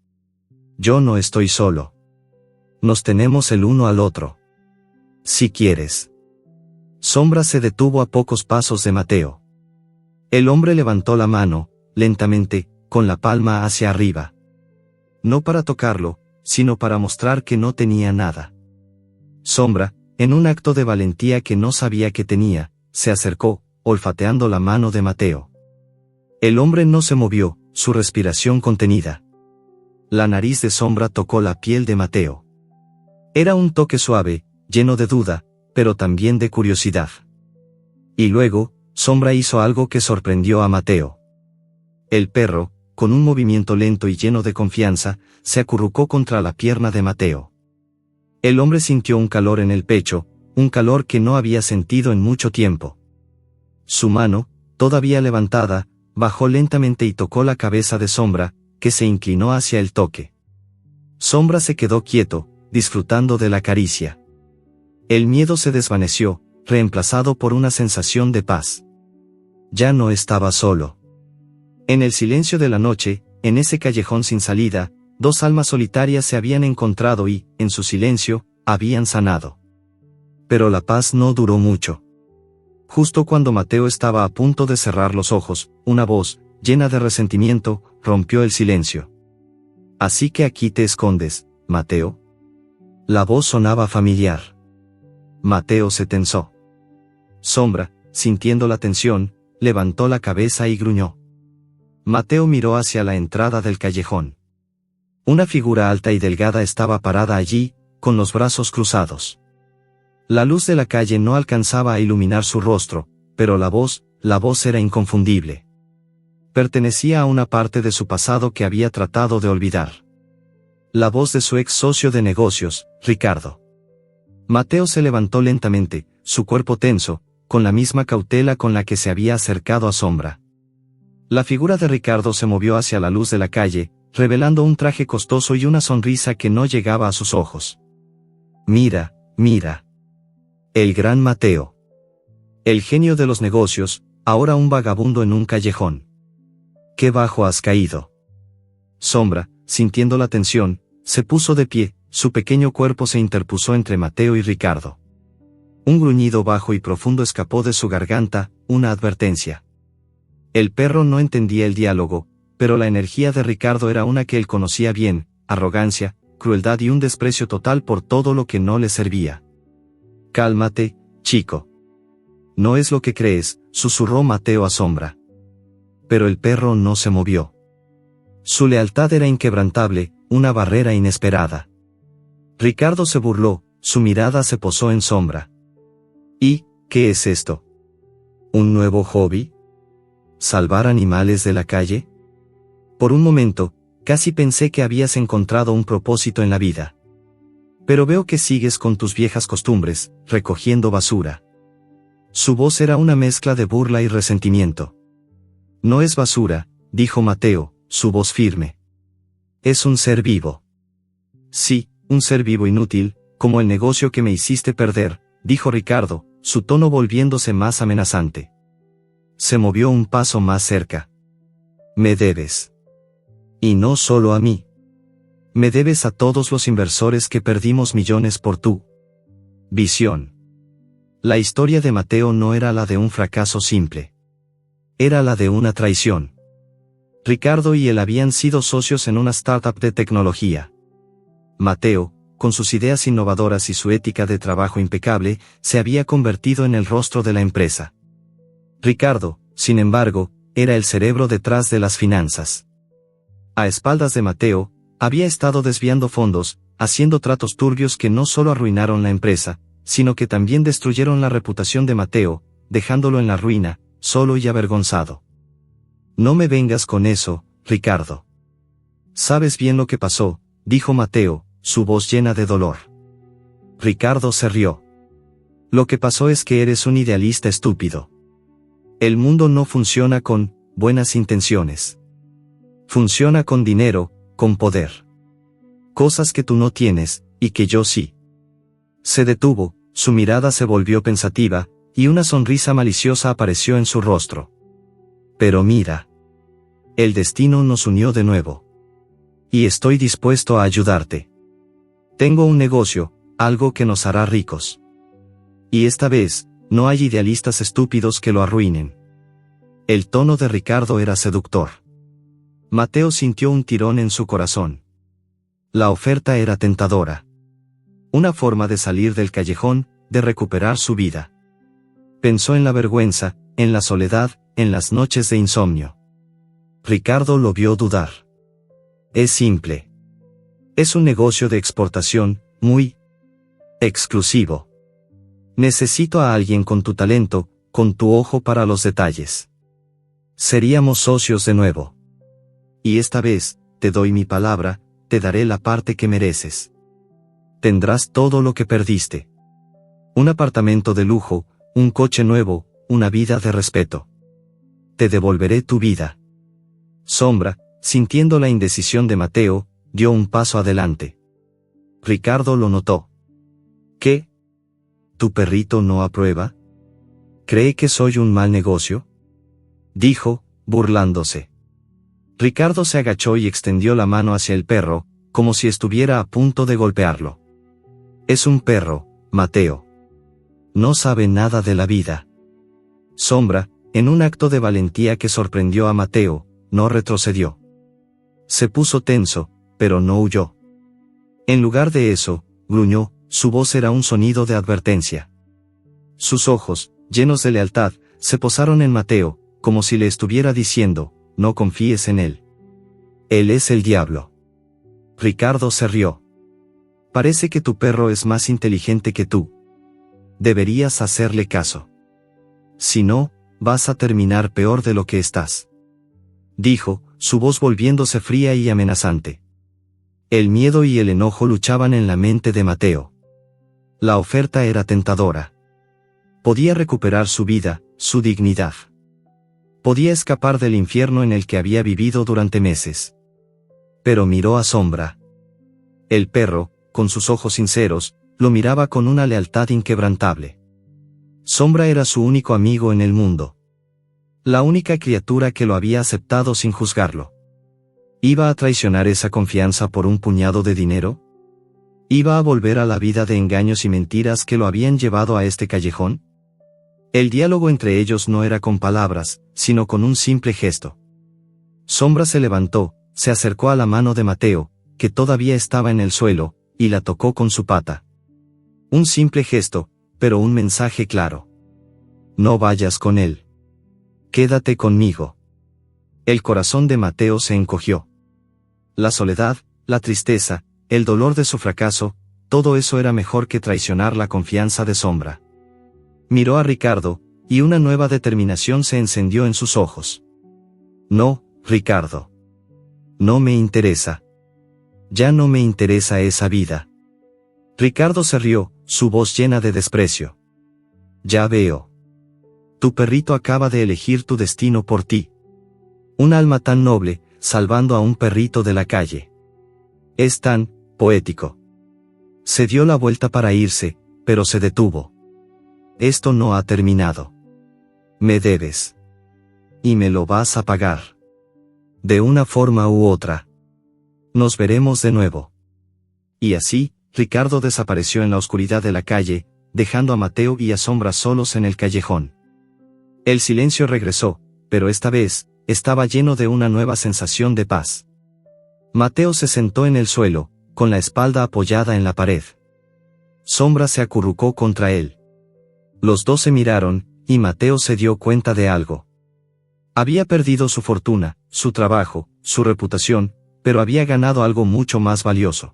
Yo no estoy solo. Nos tenemos el uno al otro. Si quieres. Sombra se detuvo a pocos pasos de Mateo. El hombre levantó la mano, lentamente, con la palma hacia arriba. No para tocarlo, sino para mostrar que no tenía nada. Sombra, en un acto de valentía que no sabía que tenía, se acercó, olfateando la mano de Mateo. El hombre no se movió, su respiración contenida. La nariz de Sombra tocó la piel de Mateo. Era un toque suave, lleno de duda, pero también de curiosidad. Y luego, Sombra hizo algo que sorprendió a Mateo. El perro, con un movimiento lento y lleno de confianza, se acurrucó contra la pierna de Mateo. El hombre sintió un calor en el pecho, un calor que no había sentido en mucho tiempo. Su mano, todavía levantada, bajó lentamente y tocó la cabeza de Sombra, que se inclinó hacia el toque. Sombra se quedó quieto, disfrutando de la caricia. El miedo se desvaneció, reemplazado por una sensación de paz. Ya no estaba solo. En el silencio de la noche, en ese callejón sin salida, dos almas solitarias se habían encontrado y, en su silencio, habían sanado. Pero la paz no duró mucho. Justo cuando Mateo estaba a punto de cerrar los ojos, una voz, llena de resentimiento, rompió el silencio. «Así que aquí te escondes, Mateo». La voz sonaba familiar. Mateo se tensó. Sombra, sintiendo la tensión, levantó la cabeza y gruñó. Mateo miró hacia la entrada del callejón. Una figura alta y delgada estaba parada allí, con los brazos cruzados. La luz de la calle no alcanzaba a iluminar su rostro, pero la voz era inconfundible. Pertenecía a una parte de su pasado que había tratado de olvidar. La voz de su ex socio de negocios, Ricardo. Mateo se levantó lentamente, su cuerpo tenso, con la misma cautela con la que se había acercado a Sombra. La figura de Ricardo se movió hacia la luz de la calle, revelando un traje costoso y una sonrisa que no llegaba a sus ojos. «Mira, mira. El gran Mateo. El genio de los negocios, ahora un vagabundo en un callejón. Qué bajo has caído». Sombra, sintiendo la tensión, se puso de pie, su pequeño cuerpo se interpuso entre Mateo y Ricardo. Un gruñido bajo y profundo escapó de su garganta, una advertencia. El perro no entendía el diálogo, pero la energía de Ricardo era una que él conocía bien, arrogancia, crueldad y un desprecio total por todo lo que no le servía. «Cálmate, chico. No es lo que crees», susurró Mateo a Sombra. Pero el perro no se movió. Su lealtad era inquebrantable, una barrera inesperada. Ricardo se burló, su mirada se posó en Sombra. «¿Y qué es esto? ¿Un nuevo hobby? ¿Salvar animales de la calle?» Por un momento, casi pensé que habías encontrado un propósito en la vida. Pero veo que sigues con tus viejas costumbres, recogiendo basura. Su voz era una mezcla de burla y resentimiento. «No es basura», dijo Mateo, su voz firme. «Es un ser vivo». «Sí, un ser vivo inútil, como el negocio que me hiciste perder», dijo Ricardo, su tono volviéndose más amenazante. Se movió un paso más cerca. «Me debes. Y no solo a mí. Me debes a todos los inversores que perdimos millones por tu visión». La historia de Mateo no era la de un fracaso simple. Era la de una traición. Ricardo y él habían sido socios en una startup de tecnología. Mateo, con sus ideas innovadoras y su ética de trabajo impecable, se había convertido en el rostro de la empresa. Ricardo, sin embargo, era el cerebro detrás de las finanzas. A espaldas de Mateo, había estado desviando fondos, haciendo tratos turbios que no solo arruinaron la empresa, sino que también destruyeron la reputación de Mateo, dejándolo en la ruina, solo y avergonzado. No me vengas con eso, Ricardo. Sabes bien lo que pasó, dijo Mateo, su voz llena de dolor. Ricardo se rió. Lo que pasó es que eres un idealista estúpido. El mundo no funciona con buenas intenciones. Funciona con dinero, con poder. Cosas que tú no tienes, y que yo sí. Se detuvo, su mirada se volvió pensativa, y una sonrisa maliciosa apareció en su rostro. Pero mira. El destino nos unió de nuevo. Y estoy dispuesto a ayudarte. Tengo un negocio, algo que nos hará ricos. Y esta vez, no hay idealistas estúpidos que lo arruinen. El tono de Ricardo era seductor. Mateo sintió un tirón en su corazón. La oferta era tentadora. Una forma de salir del callejón, de recuperar su vida. Pensó en la vergüenza, en la soledad, en las noches de insomnio. Ricardo lo vio dudar. Es simple. Es un negocio de exportación, muy exclusivo. Necesito a alguien con tu talento, con tu ojo para los detalles. Seríamos socios de nuevo. Y esta vez, te doy mi palabra, te daré la parte que mereces. Tendrás todo lo que perdiste. Un apartamento de lujo, un coche nuevo, una vida de respeto. Te devolveré tu vida. Sombra, sintiendo la indecisión de Mateo, dio un paso adelante. Ricardo lo notó. ¿Qué? ¿Tu perrito no aprueba? ¿Cree que soy un mal negocio? Dijo, burlándose. Ricardo se agachó y extendió la mano hacia el perro, como si estuviera a punto de golpearlo. Es un perro, Mateo. No sabe nada de la vida. Sombra, en un acto de valentía que sorprendió a Mateo, no retrocedió. Se puso tenso, pero no huyó. En lugar de eso, gruñó, su voz era un sonido de advertencia. Sus ojos, llenos de lealtad, se posaron en Mateo, como si le estuviera diciendo, no confíes en él. Él es el diablo. Ricardo se rió. Parece que tu perro es más inteligente que tú. Deberías hacerle caso. Si no, vas a terminar peor de lo que estás. Dijo, su voz volviéndose fría y amenazante. El miedo y el enojo luchaban en la mente de Mateo. La oferta era tentadora. Podía recuperar su vida, su dignidad. Podía escapar del infierno en el que había vivido durante meses. Pero miró a Sombra. El perro, con sus ojos sinceros, lo miraba con una lealtad inquebrantable. Sombra era su único amigo en el mundo. La única criatura que lo había aceptado sin juzgarlo. ¿Iba a traicionar esa confianza por un puñado de dinero? ¿Iba a volver a la vida de engaños y mentiras que lo habían llevado a este callejón? El diálogo entre ellos no era con palabras, sino con un simple gesto. Sombra se levantó, se acercó a la mano de Mateo, que todavía estaba en el suelo, y la tocó con su pata. Un simple gesto, pero un mensaje claro. No vayas con él. Quédate conmigo. El corazón de Mateo se encogió. La soledad, la tristeza, el dolor de su fracaso, todo eso era mejor que traicionar la confianza de Sombra. Miró a Ricardo, y una nueva determinación se encendió en sus ojos. No, Ricardo. No me interesa. Ya no me interesa esa vida. Ricardo se rió, su voz llena de desprecio. Ya veo. Tu perrito acaba de elegir tu destino por ti. Un alma tan noble, salvando a un perrito de la calle. Es tan poético. Se dio la vuelta para irse, pero se detuvo. Esto no ha terminado. Me debes. Y me lo vas a pagar. De una forma u otra. Nos veremos de nuevo. Y así, Ricardo desapareció en la oscuridad de la calle, dejando a Mateo y a Sombra solos en el callejón. El silencio regresó, pero esta vez, estaba lleno de una nueva sensación de paz. Mateo se sentó en el suelo, con la espalda apoyada en la pared. Sombra se acurrucó contra él. Los dos se miraron, y Mateo se dio cuenta de algo. Había perdido su fortuna, su trabajo, su reputación, pero había ganado algo mucho más valioso.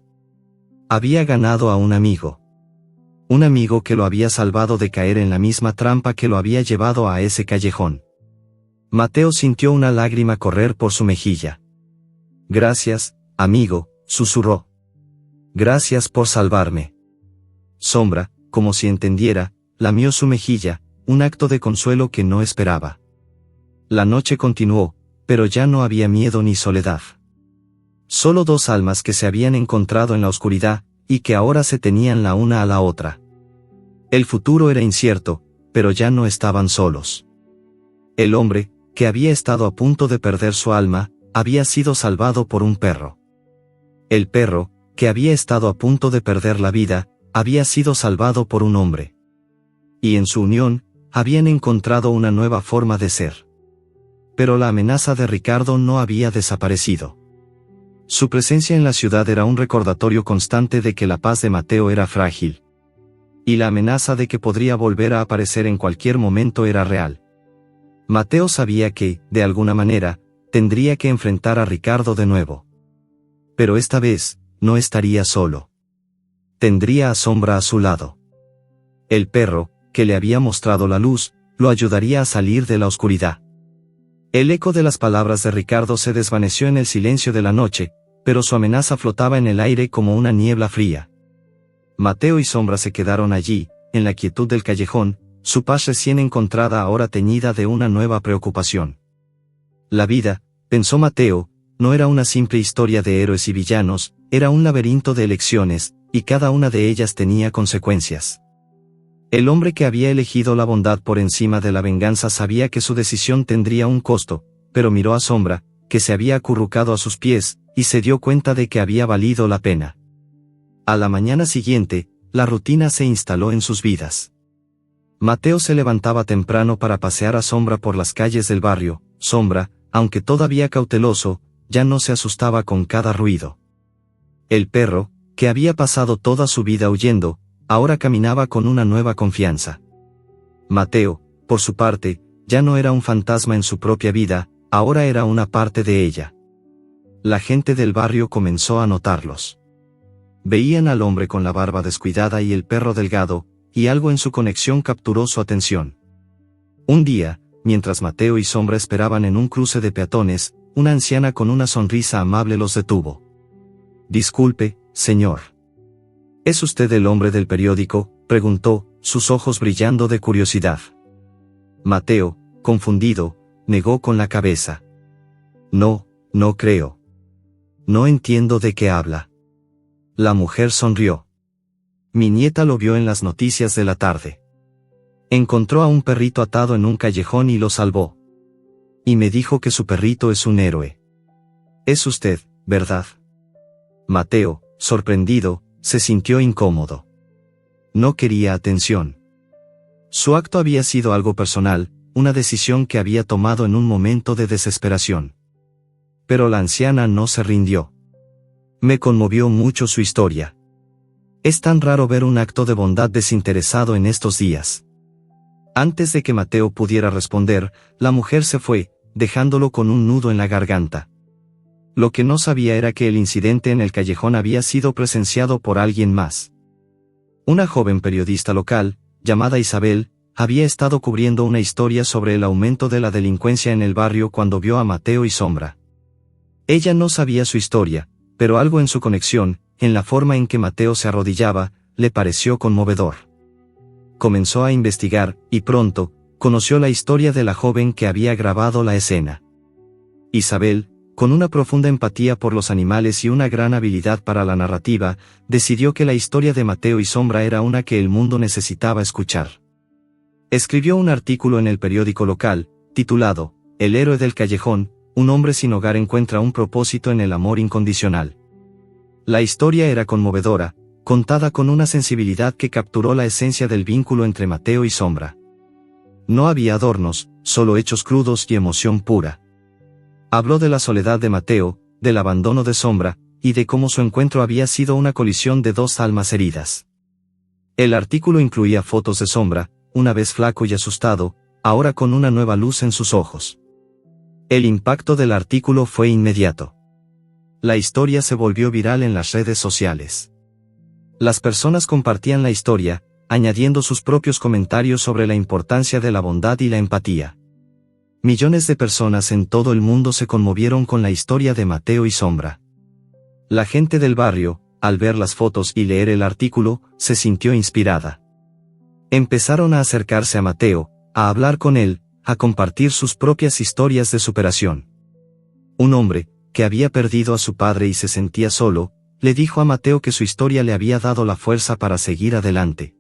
Había ganado a un amigo. Un amigo que lo había salvado de caer en la misma trampa que lo había llevado a ese callejón. Mateo sintió una lágrima correr por su mejilla. Gracias, amigo, susurró. Gracias por salvarme. Sombra, como si entendiera, lamió su mejilla, un acto de consuelo que no esperaba. La noche continuó, pero ya no había miedo ni soledad. Solo dos almas que se habían encontrado en la oscuridad, y que ahora se tenían la una a la otra. El futuro era incierto, pero ya no estaban solos. El hombre, que había estado a punto de perder su alma, había sido salvado por un perro. El perro, que había estado a punto de perder la vida, había sido salvado por un hombre. Y en su unión, habían encontrado una nueva forma de ser. Pero la amenaza de Ricardo no había desaparecido. Su presencia en la ciudad era un recordatorio constante de que la paz de Mateo era frágil. Y la amenaza de que podría volver a aparecer en cualquier momento era real. Mateo sabía que, de alguna manera, tendría que enfrentar a Ricardo de nuevo. Pero esta vez, no estaría solo. Tendría a Sombra a su lado. El perro, que le había mostrado la luz, lo ayudaría a salir de la oscuridad. El eco de las palabras de Ricardo se desvaneció en el silencio de la noche, pero su amenaza flotaba en el aire como una niebla fría. Mateo y Sombra se quedaron allí, en la quietud del callejón, su paz recién encontrada ahora teñida de una nueva preocupación. La vida, pensó Mateo, no era una simple historia de héroes y villanos, era un laberinto de elecciones, y cada una de ellas tenía consecuencias. El hombre que había elegido la bondad por encima de la venganza sabía que su decisión tendría un costo, pero miró a Sombra, que se había acurrucado a sus pies, y se dio cuenta de que había valido la pena. A la mañana siguiente, la rutina se instaló en sus vidas. Mateo se levantaba temprano para pasear a Sombra por las calles del barrio. Sombra, aunque todavía cauteloso, ya no se asustaba con cada ruido. El perro, que había pasado toda su vida huyendo, ahora caminaba con una nueva confianza. Mateo, por su parte, ya no era un fantasma en su propia vida, ahora era una parte de ella. La gente del barrio comenzó a notarlos. Veían al hombre con la barba descuidada y el perro delgado, y algo en su conexión capturó su atención. Un día, mientras Mateo y Sombra esperaban en un cruce de peatones, una anciana con una sonrisa amable los detuvo. «Disculpe, señor. ¿Es usted el hombre del periódico?», preguntó, sus ojos brillando de curiosidad. Mateo, confundido, negó con la cabeza. «No, no creo. No entiendo de qué habla». La mujer sonrió. «Mi nieta lo vio en las noticias de la tarde. Encontró a un perrito atado en un callejón y lo salvó. Y me dijo que su perrito es un héroe. Es usted, ¿verdad?». Mateo, sorprendido, se sintió incómodo. No quería atención. Su acto había sido algo personal, una decisión que había tomado en un momento de desesperación. Pero la anciana no se rindió. «Me conmovió mucho su historia. Es tan raro ver un acto de bondad desinteresado en estos días». Antes de que Mateo pudiera responder, la mujer se fue, dejándolo con un nudo en la garganta. Lo que no sabía era que el incidente en el callejón había sido presenciado por alguien más. Una joven periodista local, llamada Isabel, había estado cubriendo una historia sobre el aumento de la delincuencia en el barrio cuando vio a Mateo y Sombra. Ella no sabía su historia, pero algo en su conexión, en la forma en que Mateo se arrodillaba, le pareció conmovedor. Comenzó a investigar, y pronto, conoció la historia de la joven que había grabado la escena. Isabel, con una profunda empatía por los animales y una gran habilidad para la narrativa, decidió que la historia de Mateo y Sombra era una que el mundo necesitaba escuchar. Escribió un artículo en el periódico local, titulado, «El héroe del callejón, un hombre sin hogar encuentra un propósito en el amor incondicional». La historia era conmovedora, contada con una sensibilidad que capturó la esencia del vínculo entre Mateo y Sombra. No había adornos, solo hechos crudos y emoción pura. Habló de la soledad de Mateo, del abandono de Sombra, y de cómo su encuentro había sido una colisión de dos almas heridas. El artículo incluía fotos de Sombra, una vez flaco y asustado, ahora con una nueva luz en sus ojos. El impacto del artículo fue inmediato. La historia se volvió viral en las redes sociales. Las personas compartían la historia, añadiendo sus propios comentarios sobre la importancia de la bondad y la empatía. Millones de personas en todo el mundo se conmovieron con la historia de Mateo y Sombra. La gente del barrio, al ver las fotos y leer el artículo, se sintió inspirada. Empezaron a acercarse a Mateo, a hablar con él, a compartir sus propias historias de superación. Un hombre, que había perdido a su padre y se sentía solo, le dijo a Mateo que su historia le había dado la fuerza para seguir adelante.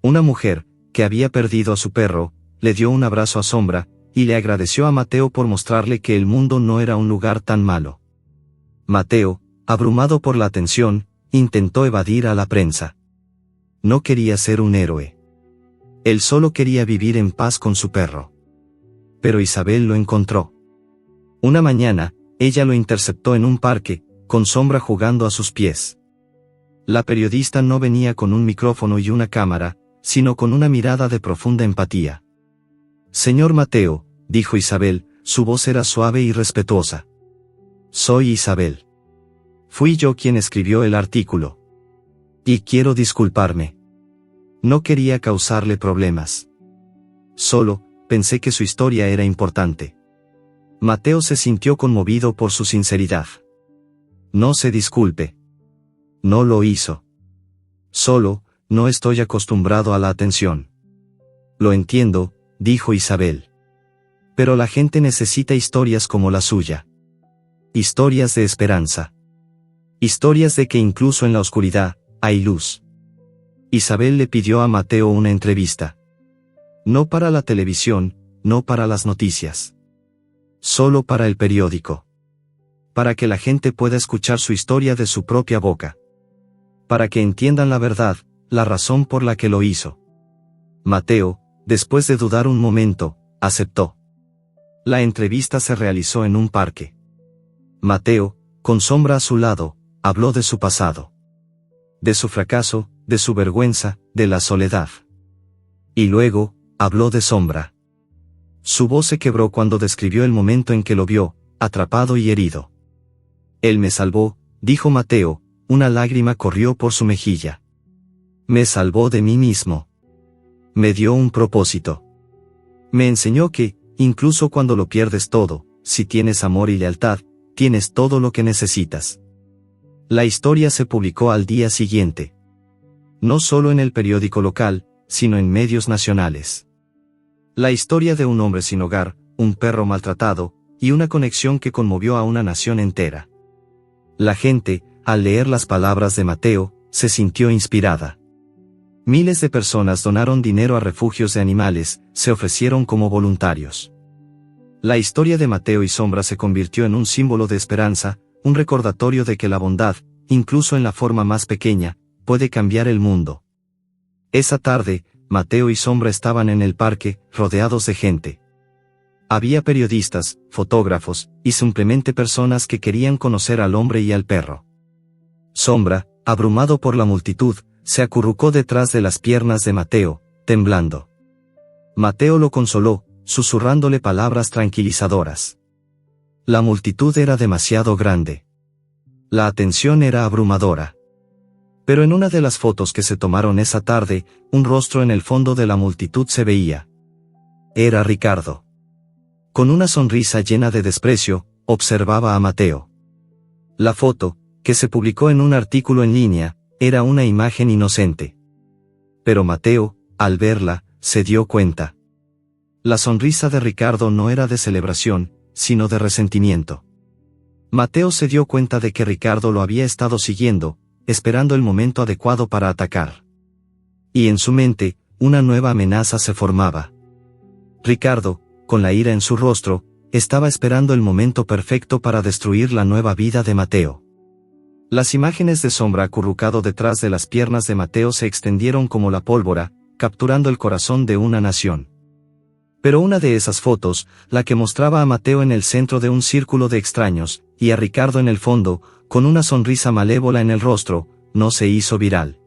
Una mujer, que había perdido a su perro, le dio un abrazo a Sombra, y le agradeció a Mateo por mostrarle que el mundo no era un lugar tan malo. Mateo, abrumado por la atención, intentó evadir a la prensa. No quería ser un héroe. Él solo quería vivir en paz con su perro. Pero Isabel lo encontró. Una mañana, ella lo interceptó en un parque, con Sombra jugando a sus pies. La periodista no venía con un micrófono y una cámara, sino con una mirada de profunda empatía. «Señor Mateo», dijo Isabel, su voz era suave y respetuosa. «Soy Isabel. Fui yo quien escribió el artículo. Y quiero disculparme. No quería causarle problemas. Solo, pensé que su historia era importante». Mateo se sintió conmovido por su sinceridad. «No se disculpe. No lo hizo. Solo, no estoy acostumbrado a la atención». «Lo entiendo», dijo Isabel. «Pero la gente necesita historias como la suya. Historias de esperanza. Historias de que incluso en la oscuridad, hay luz». Isabel le pidió a Mateo una entrevista. No para la televisión, no para las noticias. Solo para el periódico. Para que la gente pueda escuchar su historia de su propia boca. Para que entiendan la verdad, la razón por la que lo hizo. Mateo, después de dudar un momento, aceptó. La entrevista se realizó en un parque. Mateo, con Sombra a su lado, habló de su pasado. De su fracaso, de su vergüenza, de la soledad. Y luego, habló de Sombra. Su voz se quebró cuando describió el momento en que lo vio, atrapado y herido. «Él me salvó», dijo Mateo, una lágrima corrió por su mejilla. «Me salvó de mí mismo. Me dio un propósito. Me enseñó que, incluso cuando lo pierdes todo, si tienes amor y lealtad, tienes todo lo que necesitas». La historia se publicó al día siguiente. No solo en el periódico local, sino en medios nacionales. La historia de un hombre sin hogar, un perro maltratado, y una conexión que conmovió a una nación entera. La gente, al leer las palabras de Mateo, se sintió inspirada. Miles de personas donaron dinero a refugios de animales, se ofrecieron como voluntarios. La historia de Mateo y Sombra se convirtió en un símbolo de esperanza, un recordatorio de que la bondad, incluso en la forma más pequeña, puede cambiar el mundo. Esa tarde, Mateo y Sombra estaban en el parque, rodeados de gente. Había periodistas, fotógrafos, y simplemente personas que querían conocer al hombre y al perro. Sombra, abrumado por la multitud, se acurrucó detrás de las piernas de Mateo, temblando. Mateo lo consoló, susurrándole palabras tranquilizadoras. La multitud era demasiado grande. La atención era abrumadora. Pero en una de las fotos que se tomaron esa tarde, un rostro en el fondo de la multitud se veía. Era Ricardo. Con una sonrisa llena de desprecio, observaba a Mateo. La foto, que se publicó en un artículo en línea, era una imagen inocente. Pero Mateo, al verla, se dio cuenta. La sonrisa de Ricardo no era de celebración, sino de resentimiento. Mateo se dio cuenta de que Ricardo lo había estado siguiendo, esperando el momento adecuado para atacar. Y en su mente, una nueva amenaza se formaba. Ricardo, con la ira en su rostro, estaba esperando el momento perfecto para destruir la nueva vida de Mateo. Las imágenes de Sombra acurrucado detrás de las piernas de Mateo se extendieron como la pólvora, capturando el corazón de una nación. Pero una de esas fotos, la que mostraba a Mateo en el centro de un círculo de extraños, y a Ricardo en el fondo, con una sonrisa malévola en el rostro, no se hizo viral.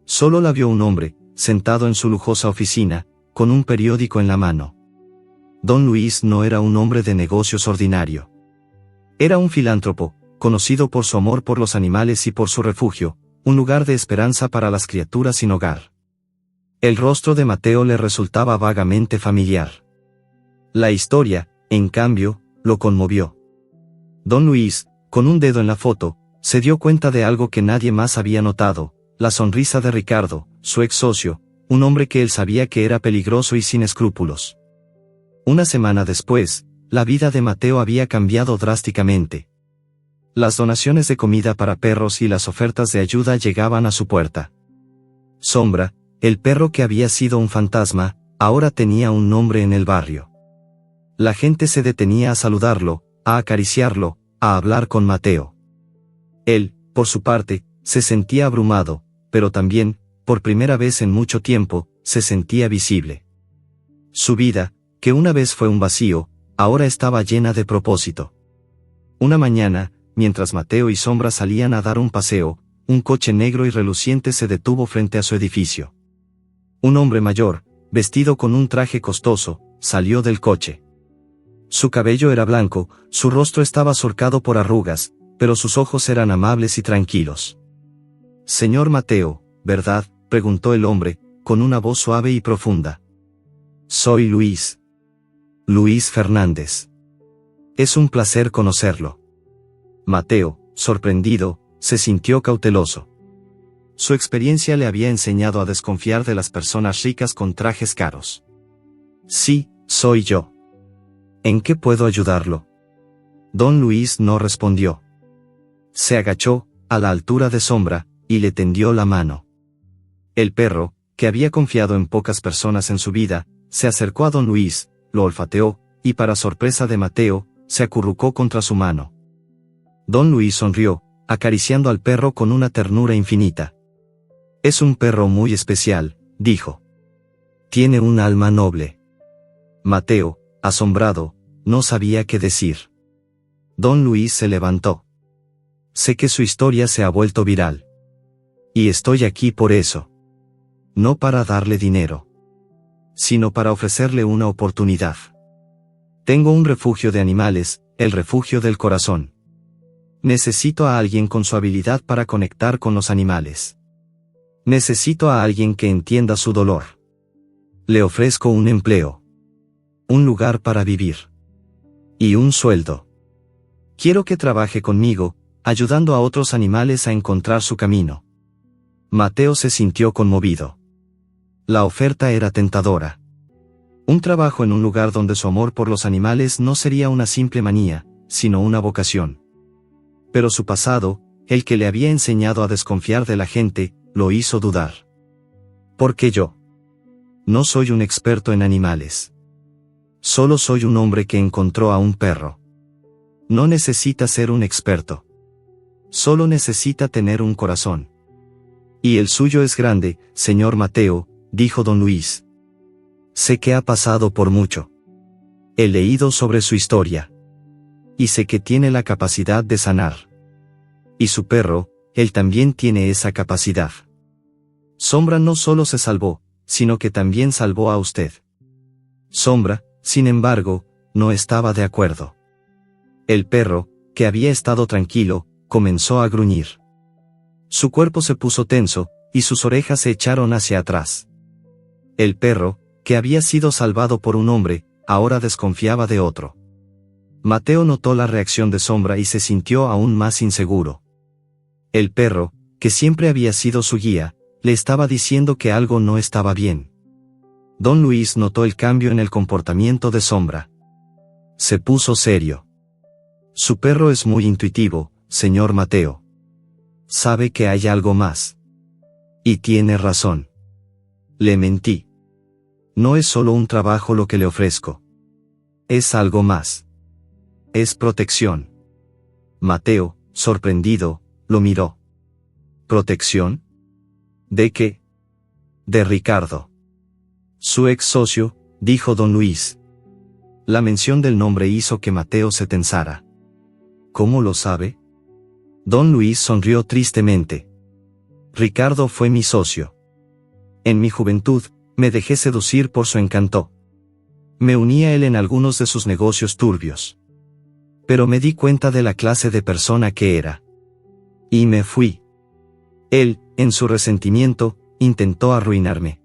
Solo la vio un hombre, sentado en su lujosa oficina, con un periódico en la mano. Don Luis no era un hombre de negocios ordinario. Era un filántropo, conocido por su amor por los animales y por su refugio, un lugar de esperanza para las criaturas sin hogar. El rostro de Mateo le resultaba vagamente familiar. La historia, en cambio, lo conmovió. Don Luis, con un dedo en la foto, se dio cuenta de algo que nadie más había notado: la sonrisa de Ricardo, su ex socio, un hombre que él sabía que era peligroso y sin escrúpulos. Una semana después, la vida de Mateo había cambiado drásticamente. Las donaciones de comida para perros y las ofertas de ayuda llegaban a su puerta. Sombra, el perro que había sido un fantasma, ahora tenía un nombre en el barrio. La gente se detenía a saludarlo, a acariciarlo, a hablar con Mateo. Él, por su parte, se sentía abrumado, pero también, por primera vez en mucho tiempo, se sentía visible. Su vida, que una vez fue un vacío, ahora estaba llena de propósito. Una mañana, mientras Mateo y Sombra salían a dar un paseo, un coche negro y reluciente se detuvo frente a su edificio. Un hombre mayor, vestido con un traje costoso, salió del coche. Su cabello era blanco, su rostro estaba surcado por arrugas, pero sus ojos eran amables y tranquilos. «Señor Mateo, ¿verdad?», preguntó el hombre, con una voz suave y profunda. «Soy Luis. Luis Fernández. Es un placer conocerlo». Mateo, sorprendido, se sintió cauteloso. Su experiencia le había enseñado a desconfiar de las personas ricas con trajes caros. «Sí, soy yo. ¿En qué puedo ayudarlo?». Don Luis no respondió. Se agachó, a la altura de Sombra, y le tendió la mano. El perro, que había confiado en pocas personas en su vida, se acercó a Don Luis, lo olfateó, y para sorpresa de Mateo, se acurrucó contra su mano. Don Luis sonrió, acariciando al perro con una ternura infinita. «Es un perro muy especial», dijo. «Tiene un alma noble». Mateo, asombrado, no sabía qué decir. Don Luis se levantó. «Sé que su historia se ha vuelto viral. Y estoy aquí por eso. No para darle dinero, sino para ofrecerle una oportunidad. Tengo un refugio de animales, el refugio del corazón. Necesito a alguien con su habilidad para conectar con los animales. Necesito a alguien que entienda su dolor. Le ofrezco un empleo, un lugar para vivir y un sueldo. Quiero que trabaje conmigo, ayudando a otros animales a encontrar su camino». Mateo se sintió conmovido. La oferta era tentadora. Un trabajo en un lugar donde su amor por los animales no sería una simple manía, sino una vocación. Pero su pasado, el que le había enseñado a desconfiar de la gente, lo hizo dudar. «¿Por qué yo? No soy un experto en animales. Solo soy un hombre que encontró a un perro». No necesita ser un experto. Solo necesita tener un corazón. «Y el suyo es grande, señor Mateo», dijo don Luis. «Sé que ha pasado por mucho. He leído sobre su historia. Y sé que tiene la capacidad de sanar. Y su perro, él también tiene esa capacidad. Sombra no solo se salvó, sino que también salvó a usted». Sombra, sin embargo, no estaba de acuerdo. El perro, que había estado tranquilo, comenzó a gruñir. Su cuerpo se puso tenso, y sus orejas se echaron hacia atrás. El perro, que había sido salvado por un hombre, ahora desconfiaba de otro. Mateo notó la reacción de Sombra y se sintió aún más inseguro. El perro, que siempre había sido su guía, le estaba diciendo que algo no estaba bien. Don Luis notó el cambio en el comportamiento de Sombra. Se puso serio. «Su perro es muy intuitivo, señor Mateo. Sabe que hay algo más. Y tiene razón. Le mentí. No es solo un trabajo lo que le ofrezco. Es algo más. Es protección». Mateo, sorprendido, lo miró. «¿Protección? ¿De qué?». «De Ricardo. Su ex socio», dijo don Luis. La mención del nombre hizo que Mateo se tensara. «¿Cómo lo sabe?». Don Luis sonrió tristemente. «Ricardo fue mi socio. En mi juventud, me dejé seducir por su encanto. Me uní a él en algunos de sus negocios turbios. Pero me di cuenta de la clase de persona que era. Y me fui. Él, en su resentimiento, intentó arruinarme.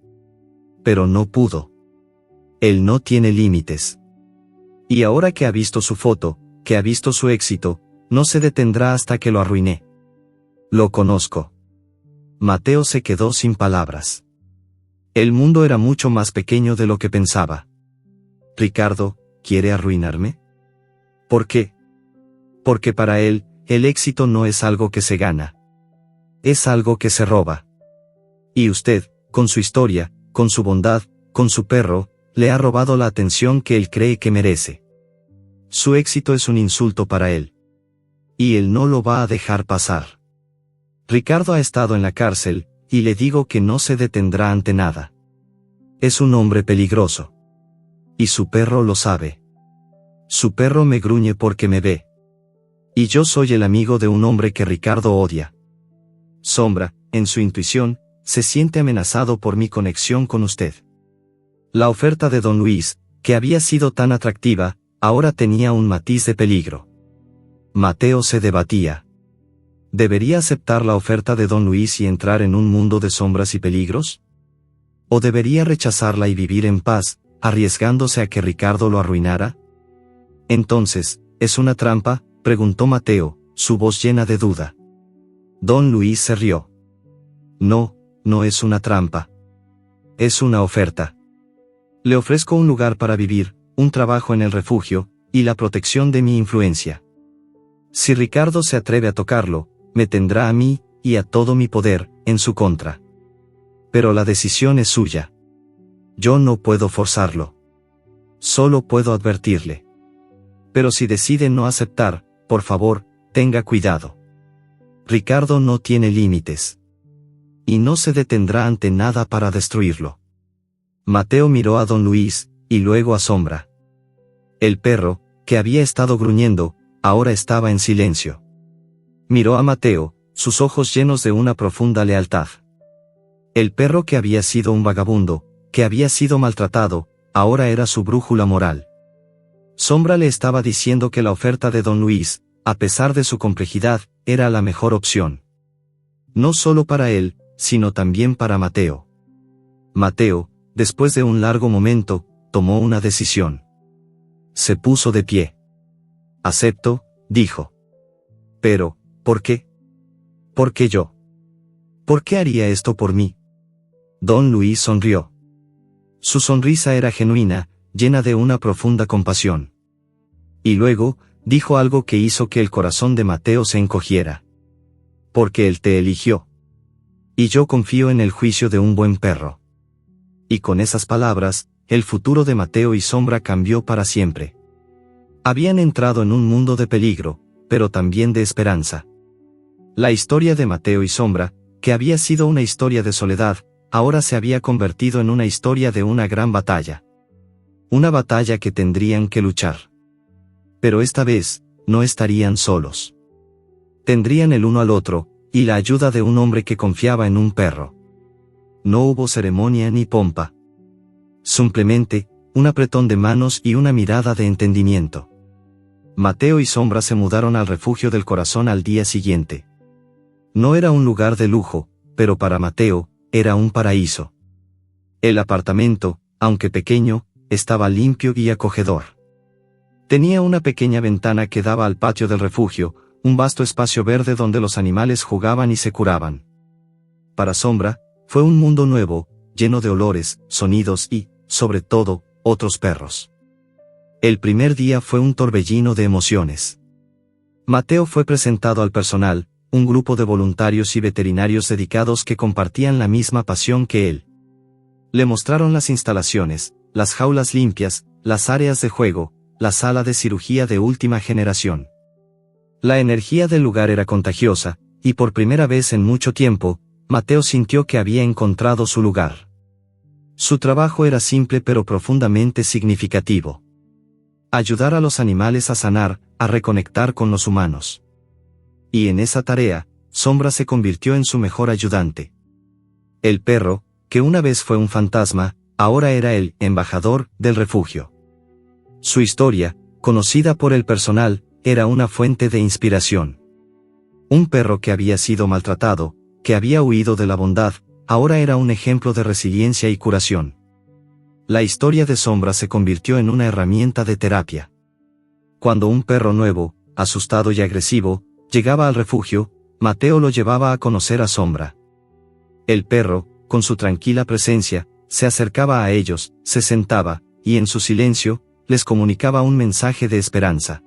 pero no pudo. Él no tiene límites. Y ahora que ha visto su foto, que ha visto su éxito, no se detendrá hasta que lo arruiné. Lo conozco. Mateo se quedó sin palabras. El mundo era mucho más pequeño de lo que pensaba. ¿Ricardo quiere arruinarme? ¿Por qué? Porque para él, el éxito no es algo que se gana. Es algo que se roba. Y usted, con su historia, con su bondad, con su perro, le ha robado la atención que él cree que merece. Su éxito es un insulto para él. Y él no lo va a dejar pasar. Ricardo ha estado en la cárcel, y le digo que no se detendrá ante nada. Es un hombre peligroso. Y su perro lo sabe. Su perro me gruñe porque me ve. Y yo soy el amigo de un hombre que Ricardo odia. Sombra, en su intuición, se siente amenazado por mi conexión con usted. La oferta de don Luis, que había sido tan atractiva, ahora tenía un matiz de peligro. Mateo se debatía. ¿Debería aceptar la oferta de don Luis y entrar en un mundo de sombras y peligros? ¿O debería rechazarla y vivir en paz, arriesgándose a que Ricardo lo arruinara? Entonces, ¿es una trampa?, preguntó Mateo, su voz llena de duda. Don Luis se rió. No, no es una trampa. Es una oferta. Le ofrezco un lugar para vivir, un trabajo en el refugio, y la protección de mi influencia. Si Ricardo se atreve a tocarlo, me tendrá a mí, y a todo mi poder, en su contra. Pero la decisión es suya. Yo no puedo forzarlo. Solo puedo advertirle. Pero si decide no aceptar, por favor, tenga cuidado. Ricardo no tiene límites. Y no se detendrá ante nada para destruirlo. Mateo miró a don Luis, y luego a Sombra. El perro, que había estado gruñendo, ahora estaba en silencio. Miró a Mateo, sus ojos llenos de una profunda lealtad. El perro que había sido un vagabundo, que había sido maltratado, ahora era su brújula moral. Sombra le estaba diciendo que la oferta de don Luis, a pesar de su complejidad, era la mejor opción. No solo para él, sino también para Mateo. Mateo, después de un largo momento, tomó una decisión. Se puso de pie. Acepto, dijo. Pero, ¿por qué? ¿Por qué yo? ¿Por qué haría esto por mí? Don Luis sonrió. Su sonrisa era genuina, llena de una profunda compasión. Y luego, dijo algo que hizo que el corazón de Mateo se encogiera. Porque él te eligió. Y yo confío en el juicio de un buen perro. Y con esas palabras, el futuro de Mateo y Sombra cambió para siempre. Habían entrado en un mundo de peligro, pero también de esperanza. La historia de Mateo y Sombra, que había sido una historia de soledad, ahora se había convertido en una historia de una gran batalla. Una batalla que tendrían que luchar. Pero esta vez, no estarían solos. Tendrían el uno al otro, y la ayuda de un hombre que confiaba en un perro. No hubo ceremonia ni pompa. Simplemente, un apretón de manos y una mirada de entendimiento. Mateo y Sombra se mudaron al refugio del corazón al día siguiente. No era un lugar de lujo, pero para Mateo, era un paraíso. El apartamento, aunque pequeño, estaba limpio y acogedor. Tenía una pequeña ventana que daba al patio del refugio, un vasto espacio verde donde los animales jugaban y se curaban. Para Sombra, fue un mundo nuevo, lleno de olores, sonidos y, sobre todo, otros perros. El primer día fue un torbellino de emociones. Mateo fue presentado al personal, un grupo de voluntarios y veterinarios dedicados que compartían la misma pasión que él. Le mostraron las instalaciones, las jaulas limpias, las áreas de juego, la sala de cirugía de última generación. La energía del lugar era contagiosa, y por primera vez en mucho tiempo, Mateo sintió que había encontrado su lugar. Su trabajo era simple pero profundamente significativo. Ayudar a los animales a sanar, a reconectar con los humanos. Y en esa tarea, Sombra se convirtió en su mejor ayudante. El perro, que una vez fue un fantasma, ahora era el embajador del refugio. Su historia, conocida por el personal, era una fuente de inspiración. Un perro que había sido maltratado, que había huido de la bondad, ahora era un ejemplo de resiliencia y curación. La historia de Sombra se convirtió en una herramienta de terapia. Cuando un perro nuevo, asustado y agresivo, llegaba al refugio, Mateo lo llevaba a conocer a Sombra. El perro, con su tranquila presencia, se acercaba a ellos, se sentaba, y en su silencio, les comunicaba un mensaje de esperanza.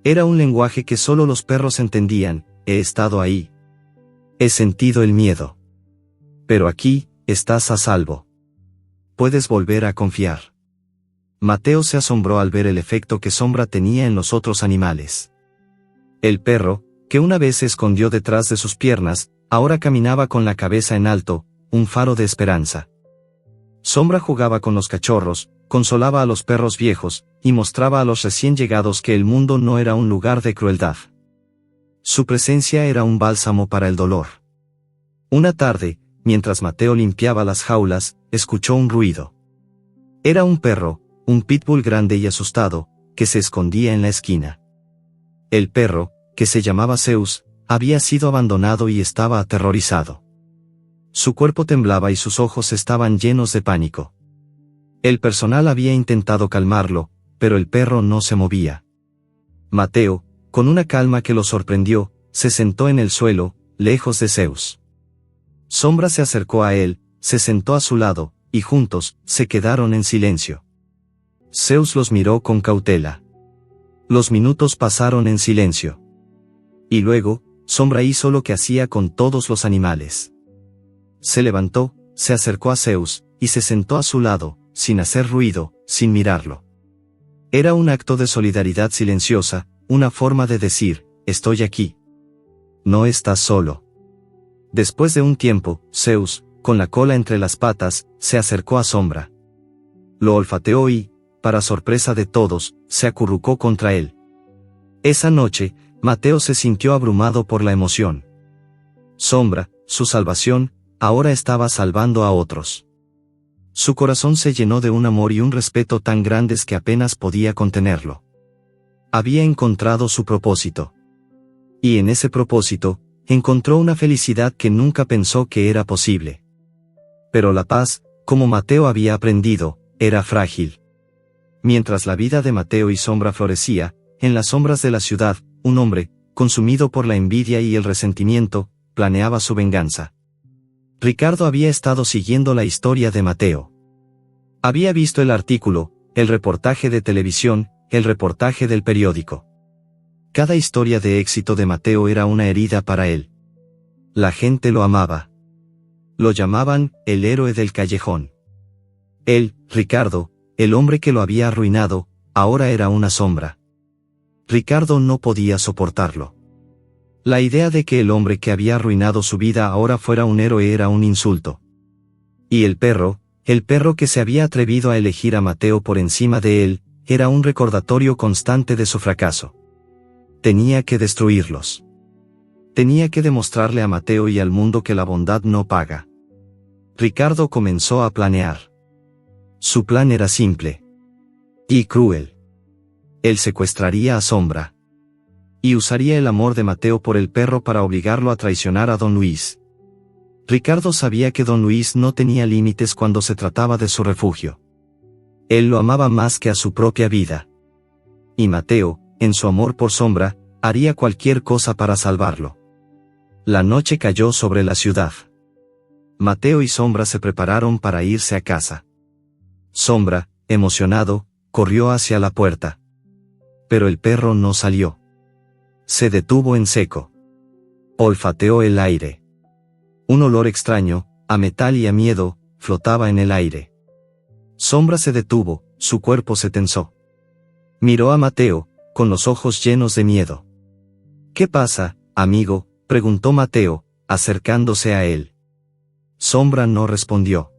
Era un lenguaje que solo los perros entendían: he estado ahí. He sentido el miedo. Pero aquí, estás a salvo. Puedes volver a confiar. Mateo se asombró al ver el efecto que Sombra tenía en los otros animales. El perro, que una vez se escondió detrás de sus piernas, ahora caminaba con la cabeza en alto, un faro de esperanza. Sombra jugaba con los cachorros, consolaba a los perros viejos, y mostraba a los recién llegados que el mundo no era un lugar de crueldad. Su presencia era un bálsamo para el dolor. Una tarde, mientras Mateo limpiaba las jaulas, escuchó un ruido. Era un perro, un pitbull grande y asustado, que se escondía en la esquina. El perro, que se llamaba Zeus, había sido abandonado y estaba aterrorizado. Su cuerpo temblaba y sus ojos estaban llenos de pánico. El personal había intentado calmarlo, pero el perro no se movía. Mateo, con una calma que lo sorprendió, se sentó en el suelo, lejos de Zeus. Sombra se acercó a él, se sentó a su lado, y juntos, se quedaron en silencio. Zeus los miró con cautela. Los minutos pasaron en silencio. Y luego, Sombra hizo lo que hacía con todos los animales. Se levantó, se acercó a Zeus, y se sentó a su lado, sin hacer ruido, sin mirarlo. Era un acto de solidaridad silenciosa, una forma de decir: estoy aquí. No estás solo. Después de un tiempo, Zeus, con la cola entre las patas, se acercó a Sombra. Lo olfateó y, para sorpresa de todos, se acurrucó contra él. Esa noche, Mateo se sintió abrumado por la emoción. Sombra, su salvación, ahora estaba salvando a otros. Su corazón se llenó de un amor y un respeto tan grandes que apenas podía contenerlo. Había encontrado su propósito. Y en ese propósito, encontró una felicidad que nunca pensó que era posible. Pero la paz, como Mateo había aprendido, era frágil. Mientras la vida de Mateo y Sombra florecía, en las sombras de la ciudad, un hombre, consumido por la envidia y el resentimiento, planeaba su venganza. Ricardo había estado siguiendo la historia de Mateo. Había visto el artículo, el reportaje de televisión, el reportaje del periódico. Cada historia de éxito de Mateo era una herida para él. La gente lo amaba. Lo llamaban el héroe del callejón. Él, Ricardo, el hombre que lo había arruinado, ahora era una sombra. Ricardo no podía soportarlo. La idea de que el hombre que había arruinado su vida ahora fuera un héroe era un insulto. Y el perro que se había atrevido a elegir a Mateo por encima de él, era un recordatorio constante de su fracaso. Tenía que destruirlos. Tenía que demostrarle a Mateo y al mundo que la bondad no paga. Ricardo comenzó a planear. Su plan era simple. Y cruel. Él secuestraría a Sombra. Y usaría el amor de Mateo por el perro para obligarlo a traicionar a Don Luis. Ricardo sabía que Don Luis no tenía límites cuando se trataba de su refugio. Él lo amaba más que a su propia vida. Y Mateo, en su amor por Sombra, haría cualquier cosa para salvarlo. La noche cayó sobre la ciudad. Mateo y Sombra se prepararon para irse a casa. Sombra, emocionado, corrió hacia la puerta. Pero el perro no salió. Se detuvo en seco. Olfateó el aire. Un olor extraño, a metal y a miedo, flotaba en el aire. Sombra se detuvo, su cuerpo se tensó. Miró a Mateo, con los ojos llenos de miedo. ¿Qué pasa, amigo?, preguntó Mateo, acercándose a él. Sombra no respondió.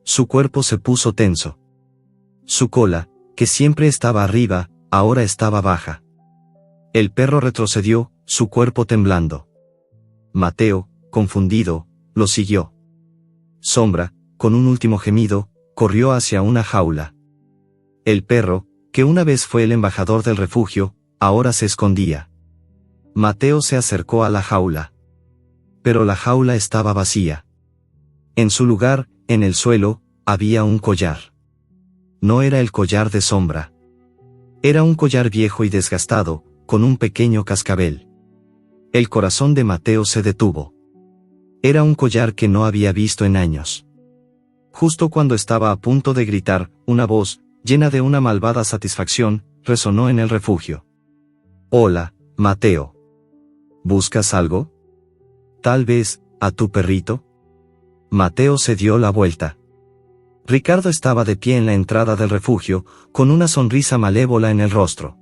Su cuerpo se puso tenso. Su cola, que siempre estaba arriba, ahora estaba baja. El perro retrocedió, su cuerpo temblando. Mateo, confundido, lo siguió. Sombra, con un último gemido, corrió hacia una jaula. El perro, que una vez fue el embajador del refugio, ahora se escondía. Mateo se acercó a la jaula. Pero la jaula estaba vacía. En su lugar, en el suelo, había un collar. No era el collar de Sombra. Era un collar viejo y desgastado, con un pequeño cascabel. El corazón de Mateo se detuvo. Era un collar que no había visto en años. Justo cuando estaba a punto de gritar, una voz, llena de una malvada satisfacción, resonó en el refugio. «Hola, Mateo. ¿Buscas algo? Tal vez, a tu perrito». Mateo se dio la vuelta. Ricardo estaba de pie en la entrada del refugio, con una sonrisa malévola en el rostro.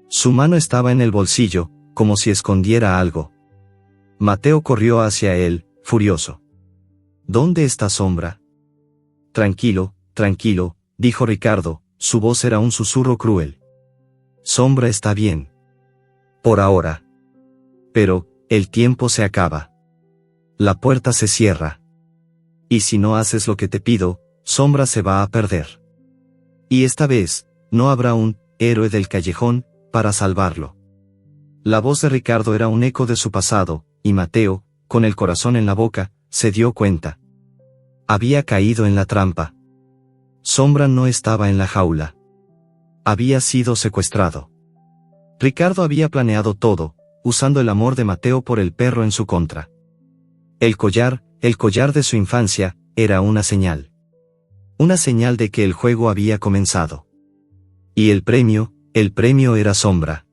Su mano estaba en el bolsillo, como si escondiera algo. Mateo corrió hacia él, furioso. «¿Dónde está Sombra?» «Tranquilo, tranquilo», dijo Ricardo, su voz era un susurro cruel. «Sombra está bien. Por ahora. Pero, el tiempo se acaba. La puerta se cierra. Y si no haces lo que te pido, Sombra se va a perder. Y esta vez, no habrá un héroe del callejón para salvarlo». La voz de Ricardo era un eco de su pasado, y Mateo, con el corazón en la boca, se dio cuenta. Había caído en la trampa. Sombra no estaba en la jaula. Había sido secuestrado. Ricardo había planeado todo, usando el amor de Mateo por el perro en su contra. El collar de su infancia, era una señal. Una señal de que el juego había comenzado. Y el premio era Sombra.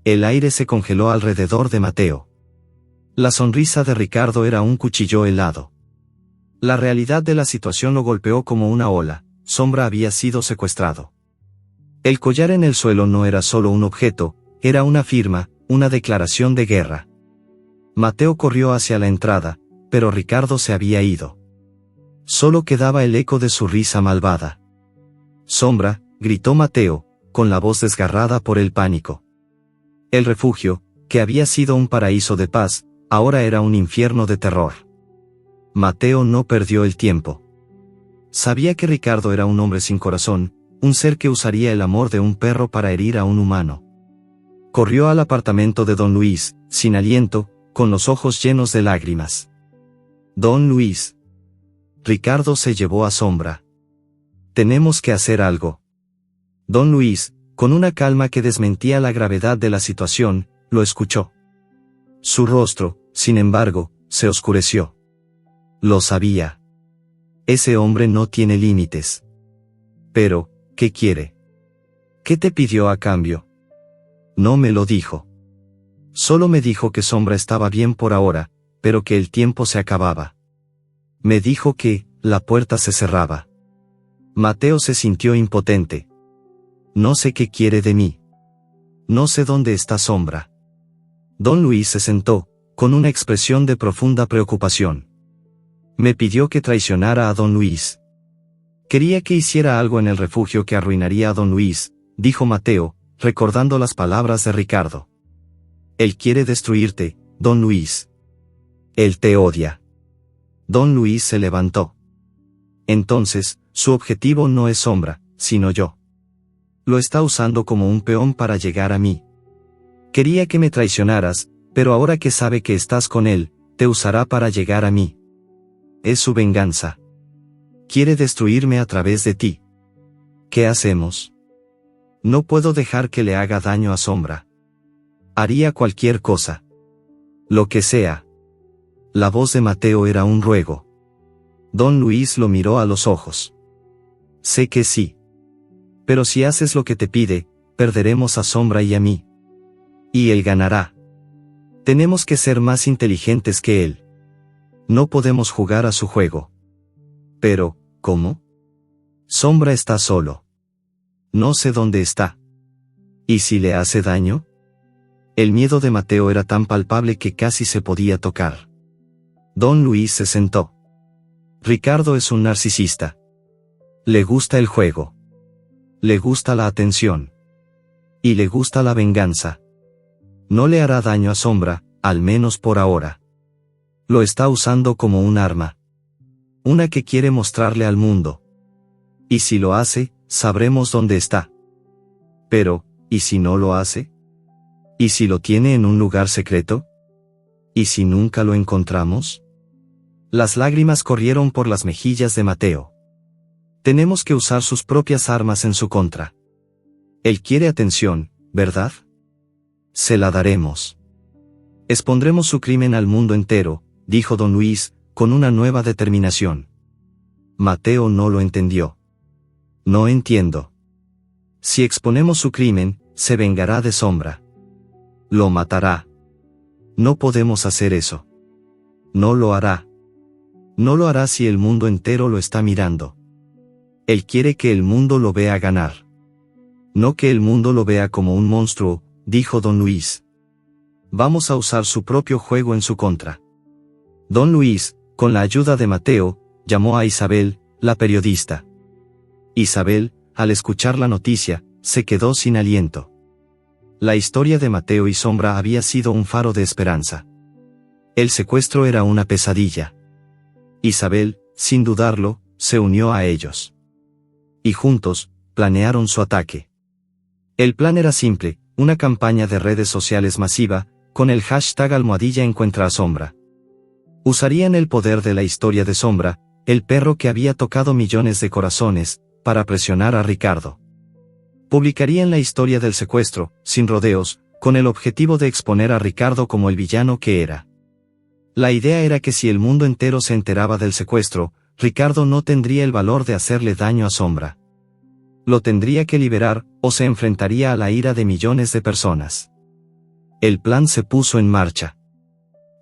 El aire se congeló alrededor de Mateo. La sonrisa de Ricardo era un cuchillo helado. La realidad de la situación lo golpeó como una ola. Sombra había sido secuestrado. El collar en el suelo no era solo un objeto, era una firma, una declaración de guerra. Mateo corrió hacia la entrada, pero Ricardo se había ido. Solo quedaba el eco de su risa malvada. «Sombra», gritó Mateo, con la voz desgarrada por el pánico. El refugio, que había sido un paraíso de paz, ahora era un infierno de terror. Mateo no perdió el tiempo. Sabía que Ricardo era un hombre sin corazón, un ser que usaría el amor de un perro para herir a un humano. Corrió al apartamento de Don Luis, sin aliento, con los ojos llenos de lágrimas. «Don Luis». Ricardo se llevó a Sombra. «Tenemos que hacer algo». Don Luis, con una calma que desmentía la gravedad de la situación, lo escuchó. Su rostro, sin embargo, se oscureció. Lo sabía. Ese hombre no tiene límites. Pero, ¿qué quiere? ¿Qué te pidió a cambio? No me lo dijo. Solo me dijo que Sombra estaba bien por ahora, pero que el tiempo se acababa. Me dijo que la puerta se cerraba. Mateo se sintió impotente. No sé qué quiere de mí. No sé dónde está Sombra. Don Luis se sentó, con una expresión de profunda preocupación. Me pidió que traicionara a Don Luis. Quería que hiciera algo en el refugio que arruinaría a Don Luis, dijo Mateo, recordando las palabras de Ricardo. Él quiere destruirte, Don Luis. Él te odia. Don Luis se levantó. Entonces, su objetivo no es Sombra, sino yo. Lo está usando como un peón para llegar a mí. Quería que me traicionaras, pero ahora que sabe que estás con él, te usará para llegar a mí. Es su venganza. Quiere destruirme a través de ti. ¿Qué hacemos? No puedo dejar que le haga daño a Sombra. Haría cualquier cosa. Lo que sea. La voz de Mateo era un ruego. Don Luis lo miró a los ojos. Sé que sí. Pero si haces lo que te pide, perderemos a Sombra y a mí. Y él ganará. Tenemos que ser más inteligentes que él. No podemos jugar a su juego. Pero, ¿cómo? Sombra está solo. No sé dónde está. ¿Y si le hace daño? El miedo de Mateo era tan palpable que casi se podía tocar. Don Luis se sentó. Ricardo es un narcisista. Le gusta el juego. Le gusta la atención. Y le gusta la venganza. No le hará daño a Sombra, al menos por ahora. Lo está usando como un arma. Una que quiere mostrarle al mundo. Y si lo hace, sabremos dónde está. Pero, ¿y si no lo hace? ¿Y si lo tiene en un lugar secreto? ¿Y si nunca lo encontramos? Las lágrimas corrieron por las mejillas de Mateo. Tenemos que usar sus propias armas en su contra. Él quiere atención, ¿verdad? Se la daremos. Expondremos su crimen al mundo entero, dijo don Luis, con una nueva determinación. Mateo no lo entendió. No entiendo. Si exponemos su crimen, se vengará de Sombra. Lo matará. No podemos hacer eso. No lo hará. No lo hará si el mundo entero lo está mirando. Él quiere que el mundo lo vea ganar. No que el mundo lo vea como un monstruo, dijo don Luis. Vamos a usar su propio juego en su contra. Don Luis, con la ayuda de Mateo, llamó a Isabel, la periodista. Isabel, al escuchar la noticia, se quedó sin aliento. La historia de Mateo y Sombra había sido un faro de esperanza. El secuestro era una pesadilla. Isabel, sin dudarlo, se unió a ellos. Y juntos, planearon su ataque. El plan era simple, una campaña de redes sociales masiva, con el hashtag #Encuentra a Sombra. Usarían el poder de la historia de Sombra, el perro que había tocado millones de corazones, para presionar a Ricardo. Publicarían la historia del secuestro, sin rodeos, con el objetivo de exponer a Ricardo como el villano que era. La idea era que si el mundo entero se enteraba del secuestro, Ricardo no tendría el valor de hacerle daño a Sombra. Lo tendría que liberar, o se enfrentaría a la ira de millones de personas. El plan se puso en marcha.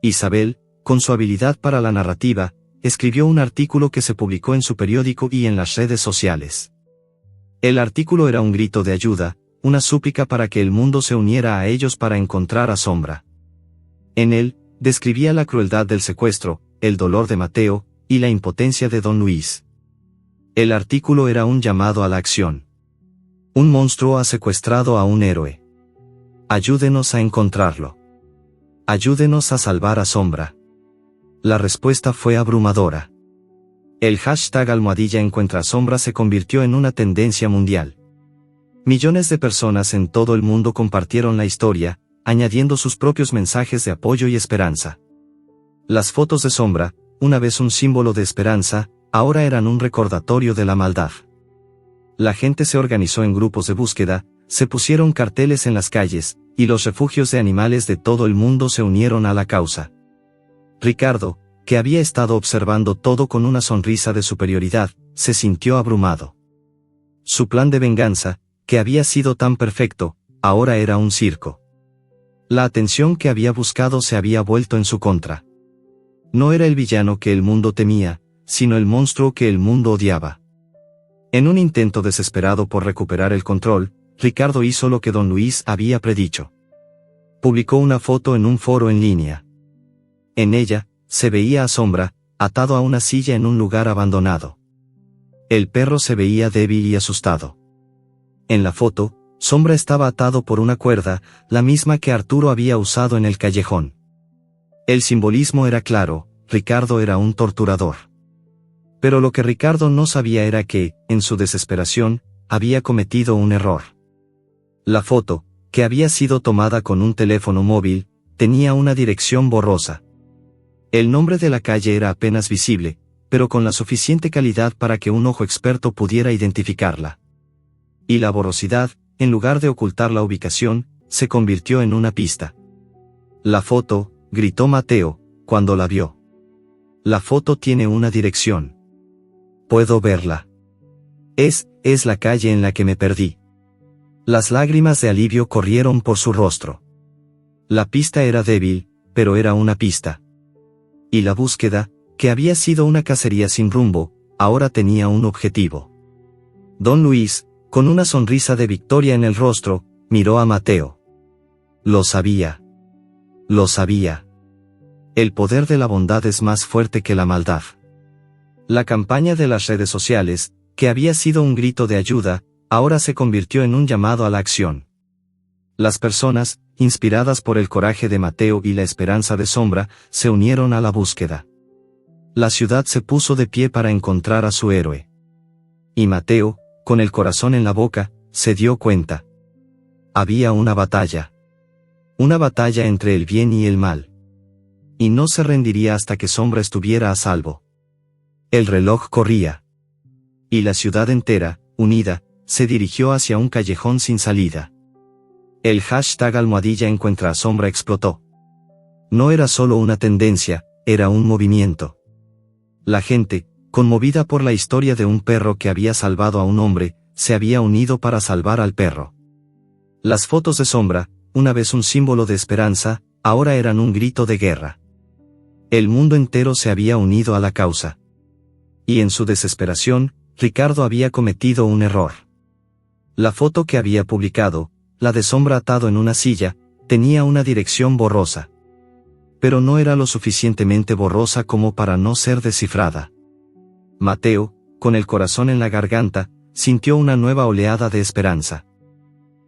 Isabel, con su habilidad para la narrativa, escribió un artículo que se publicó en su periódico y en las redes sociales. El artículo era un grito de ayuda, una súplica para que el mundo se uniera a ellos para encontrar a Sombra. En él, describía la crueldad del secuestro, el dolor de Mateo, y la impotencia de don Luis. El artículo era un llamado a la acción. Un monstruo ha secuestrado a un héroe. Ayúdenos a encontrarlo. Ayúdenos a salvar a Sombra. La respuesta fue abrumadora. El hashtag #Encuentra a Sombra se convirtió en una tendencia mundial. Millones de personas en todo el mundo compartieron la historia, añadiendo sus propios mensajes de apoyo y esperanza. Las fotos de Sombra, una vez un símbolo de esperanza, ahora eran un recordatorio de la maldad. La gente se organizó en grupos de búsqueda, se pusieron carteles en las calles, y los refugios de animales de todo el mundo se unieron a la causa. Ricardo, que había estado observando todo con una sonrisa de superioridad, se sintió abrumado. Su plan de venganza, que había sido tan perfecto, ahora era un circo. La atención que había buscado se había vuelto en su contra. No era el villano que el mundo temía, sino el monstruo que el mundo odiaba. En un intento desesperado por recuperar el control, Ricardo hizo lo que don Luis había predicho. Publicó una foto en un foro en línea. En ella, se veía a Sombra, atado a una silla en un lugar abandonado. El perro se veía débil y asustado. En la foto, Sombra estaba atado por una cuerda, la misma que Arturo había usado en el callejón. El simbolismo era claro, Ricardo era un torturador. Pero lo que Ricardo no sabía era que, en su desesperación, había cometido un error. La foto, que había sido tomada con un teléfono móvil, tenía una dirección borrosa. El nombre de la calle era apenas visible, pero con la suficiente calidad para que un ojo experto pudiera identificarla. Y la borrosidad, en lugar de ocultar la ubicación, se convirtió en una pista. La foto, gritó Mateo, cuando la vio. La foto tiene una dirección. Puedo verla. Es la calle en la que me perdí. Las lágrimas de alivio corrieron por su rostro. La pista era débil, pero era una pista. Y la búsqueda, que había sido una cacería sin rumbo, ahora tenía un objetivo. Don Luis, con una sonrisa de victoria en el rostro, miró a Mateo. Lo sabía. Lo sabía. El poder de la bondad es más fuerte que la maldad. La campaña de las redes sociales, que había sido un grito de ayuda, ahora se convirtió en un llamado a la acción. Las personas, inspiradas por el coraje de Mateo y la esperanza de Sombra, se unieron a la búsqueda. La ciudad se puso de pie para encontrar a su héroe. Y Mateo, con el corazón en la boca, se dio cuenta. Había una batalla. Una batalla entre el bien y el mal. Y no se rendiría hasta que Sombra estuviera a salvo. El reloj corría. Y la ciudad entera, unida, se dirigió hacia un callejón sin salida. El hashtag #EncuentraASombra explotó. No era solo una tendencia, era un movimiento. La gente, conmovida por la historia de un perro que había salvado a un hombre, se había unido para salvar al perro. Las fotos de Sombra, una vez un símbolo de esperanza, ahora eran un grito de guerra. El mundo entero se había unido a la causa. Y en su desesperación, Ricardo había cometido un error. La foto que había publicado, la de Sombra atado en una silla, tenía una dirección borrosa. Pero no era lo suficientemente borrosa como para no ser descifrada. Mateo, con el corazón en la garganta, sintió una nueva oleada de esperanza.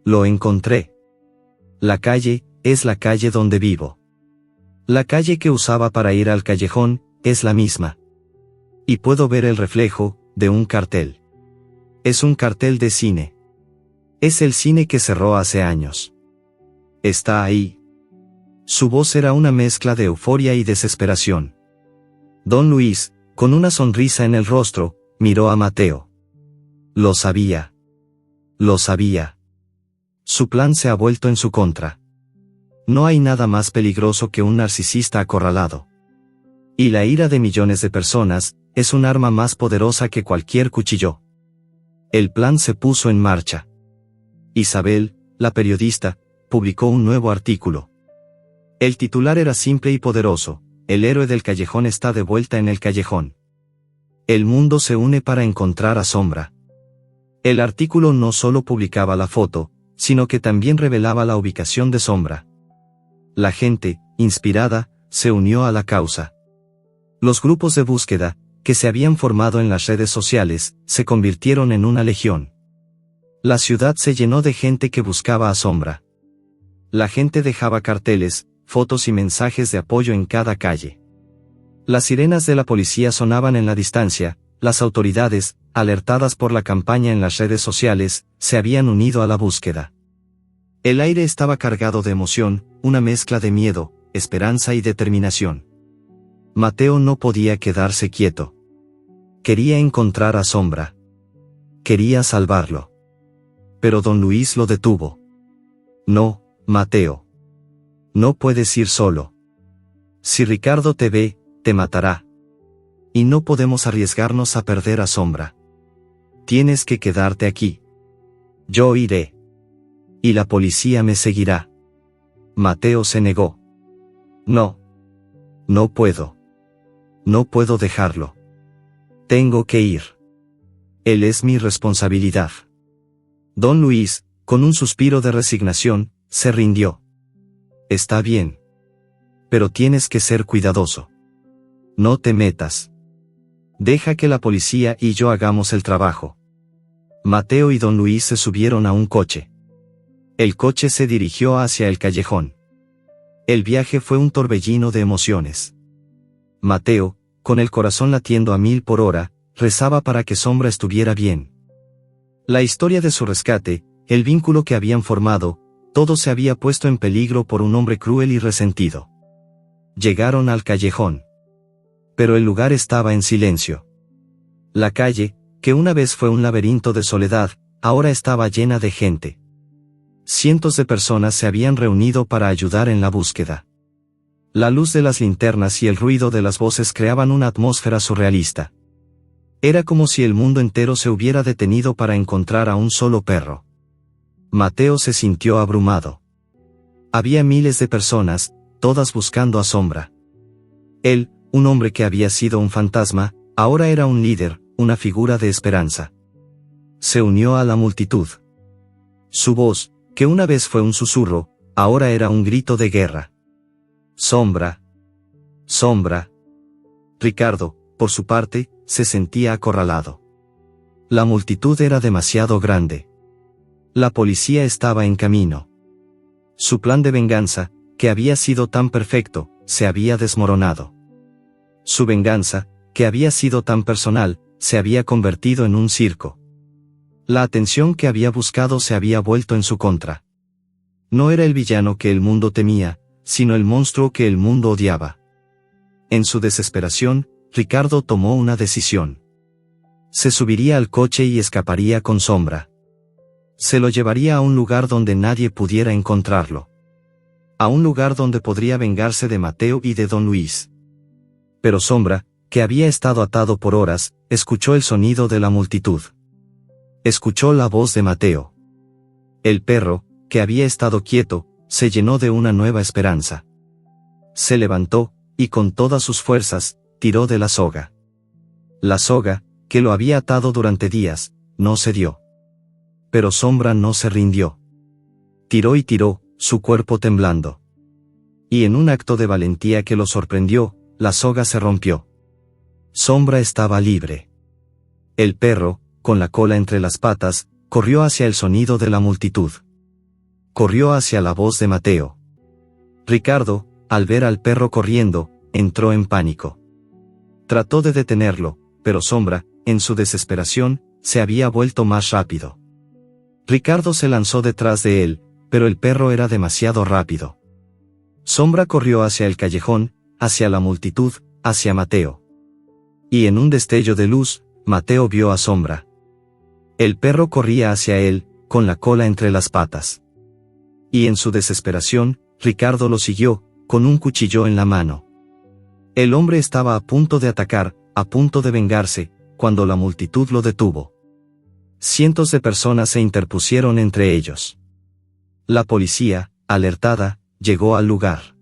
Lo encontré. La calle, es la calle donde vivo. La calle que usaba para ir al callejón, es la misma. Y puedo ver el reflejo, de un cartel. Es un cartel de cine. Es el cine que cerró hace años. Está ahí. Su voz era una mezcla de euforia y desesperación. Don Luis, con una sonrisa en el rostro, miró a Mateo. Lo sabía. Lo sabía. Su plan se ha vuelto en su contra. No hay nada más peligroso que un narcisista acorralado. Y la ira de millones de personas, es un arma más poderosa que cualquier cuchillo. El plan se puso en marcha. Isabel, la periodista, publicó un nuevo artículo. El titular era simple y poderoso: el héroe del callejón está de vuelta en el callejón. El mundo se une para encontrar a Sombra. El artículo no solo publicaba la foto, sino que también revelaba la ubicación de Sombra. La gente, inspirada, se unió a la causa. Los grupos de búsqueda, que se habían formado en las redes sociales, se convirtieron en una legión. La ciudad se llenó de gente que buscaba a Sombra. La gente dejaba carteles, fotos y mensajes de apoyo en cada calle. Las sirenas de la policía sonaban en la distancia, las autoridades, alertadas por la campaña en las redes sociales, se habían unido a la búsqueda. El aire estaba cargado de emoción, una mezcla de miedo, esperanza y determinación. Mateo no podía quedarse quieto. Quería encontrar a Sombra. Quería salvarlo. Pero don Luis lo detuvo. No, Mateo. No puedes ir solo. Si Ricardo te ve, te matará. Y no podemos arriesgarnos a perder a Sombra. Tienes que quedarte aquí. Yo iré. Y la policía me seguirá. Mateo se negó. No. No puedo. No puedo dejarlo. Tengo que ir. Él es mi responsabilidad. Don Luis, con un suspiro de resignación, se rindió. Está bien. Pero tienes que ser cuidadoso. No te metas. Deja que la policía y yo hagamos el trabajo. Mateo y don Luis se subieron a un coche. El coche se dirigió hacia el callejón. El viaje fue un torbellino de emociones. Mateo, con el corazón latiendo a 1000 por hora, rezaba para que Sombra estuviera bien. La historia de su rescate, el vínculo que habían formado, todo se había puesto en peligro por un hombre cruel y resentido. Llegaron al callejón. Pero el lugar estaba en silencio. La calle, que una vez fue un laberinto de soledad, ahora estaba llena de gente. Cientos de personas se habían reunido para ayudar en la búsqueda. La luz de las linternas y el ruido de las voces creaban una atmósfera surrealista. Era como si el mundo entero se hubiera detenido para encontrar a un solo perro. Mateo se sintió abrumado. Había miles de personas, todas buscando a Sombra. Él, un hombre que había sido un fantasma, ahora era un líder, una figura de esperanza. Se unió a la multitud. Su voz, que una vez fue un susurro, ahora era un grito de guerra. Sombra. Sombra. Ricardo, por su parte, se sentía acorralado. La multitud era demasiado grande. La policía estaba en camino. Su plan de venganza, que había sido tan perfecto, se había desmoronado. Su venganza, que había sido tan personal, se había convertido en un circo. La atención que había buscado se había vuelto en su contra. No era el villano que el mundo temía, sino el monstruo que el mundo odiaba. En su desesperación, Ricardo tomó una decisión. Se subiría al coche y escaparía con Sombra. Se lo llevaría a un lugar donde nadie pudiera encontrarlo. A un lugar donde podría vengarse de Mateo y de Don Luis. Pero Sombra, que había estado atado por horas, escuchó el sonido de la multitud. Escuchó la voz de Mateo. El perro, que había estado quieto, se llenó de una nueva esperanza. Se levantó, y con todas sus fuerzas, tiró de la soga. La soga, que lo había atado durante días, no cedió. Pero Sombra no se rindió. Tiró y tiró, su cuerpo temblando. Y en un acto de valentía que lo sorprendió, la soga se rompió. Sombra estaba libre. El perro, con la cola entre las patas, corrió hacia el sonido de la multitud. Corrió hacia la voz de Mateo. Ricardo, al ver al perro corriendo, entró en pánico. Trató de detenerlo, pero Sombra, en su desesperación, se había vuelto más rápido. Ricardo se lanzó detrás de él, pero el perro era demasiado rápido. Sombra corrió hacia el callejón, hacia la multitud, hacia Mateo. Y en un destello de luz, Mateo vio a Sombra. El perro corría hacia él, con la cola entre las patas. Y en su desesperación, Ricardo lo siguió, con un cuchillo en la mano. El hombre estaba a punto de atacar, a punto de vengarse, cuando la multitud lo detuvo. Cientos de personas se interpusieron entre ellos. La policía, alertada, llegó al lugar.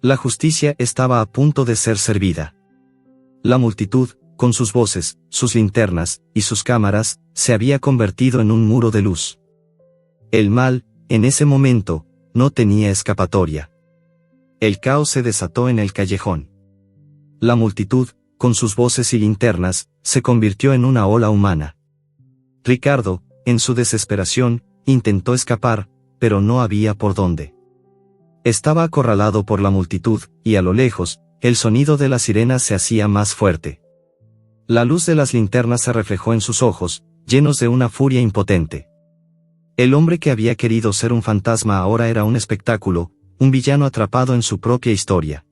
La justicia estaba a punto de ser servida. La multitud, con sus voces, sus linternas, y sus cámaras, se había convertido en un muro de luz. El mal, en ese momento, no tenía escapatoria. El caos se desató en el callejón. La multitud, con sus voces y linternas, se convirtió en una ola humana. Ricardo, en su desesperación, intentó escapar, pero no había por dónde. Estaba acorralado por la multitud, y a lo lejos, el sonido de las sirenas se hacía más fuerte. La luz de las linternas se reflejó en sus ojos, llenos de una furia impotente. El hombre que había querido ser un fantasma ahora era un espectáculo, un villano atrapado en su propia historia.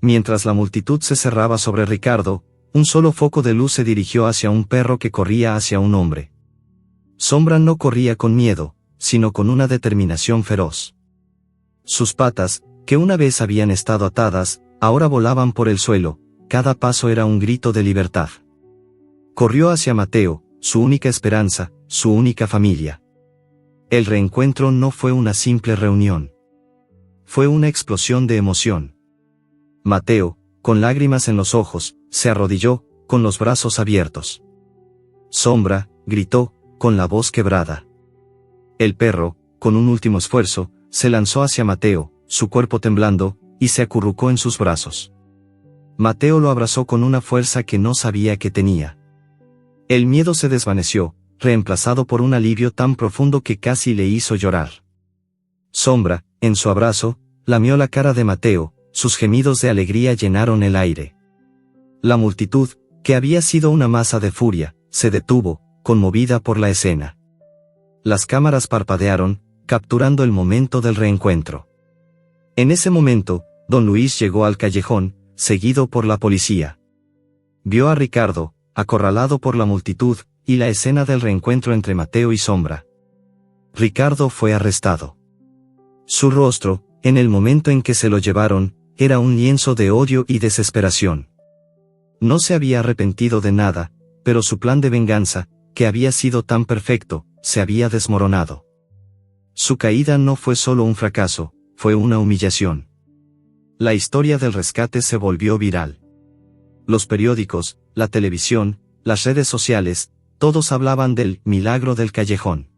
Mientras la multitud se cerraba sobre Ricardo, un solo foco de luz se dirigió hacia un perro que corría hacia un hombre. Sombra no corría con miedo, sino con una determinación feroz. Sus patas, que una vez habían estado atadas, ahora volaban por el suelo, cada paso era un grito de libertad. Corrió hacia Mateo, su única esperanza, su única familia. El reencuentro no fue una simple reunión. Fue una explosión de emoción. Mateo, con lágrimas en los ojos, se arrodilló, con los brazos abiertos. Sombra, gritó, con la voz quebrada. El perro, con un último esfuerzo, se lanzó hacia Mateo, su cuerpo temblando, y se acurrucó en sus brazos. Mateo lo abrazó con una fuerza que no sabía que tenía. El miedo se desvaneció, reemplazado por un alivio tan profundo que casi le hizo llorar. Sombra, en su abrazo, lamió la cara de Mateo, sus gemidos de alegría llenaron el aire. La multitud, que había sido una masa de furia, se detuvo, conmovida por la escena. Las cámaras parpadearon, capturando el momento del reencuentro. En ese momento, Don Luis llegó al callejón, seguido por la policía. Vio a Ricardo, acorralado por la multitud, y la escena del reencuentro entre Mateo y Sombra. Ricardo fue arrestado. Su rostro, en el momento en que se lo llevaron, era un lienzo de odio y desesperación. No se había arrepentido de nada, pero su plan de venganza, que había sido tan perfecto, se había desmoronado. Su caída no fue solo un fracaso, fue una humillación. La historia del rescate se volvió viral. Los periódicos, la televisión, las redes sociales, todos hablaban del milagro del callejón.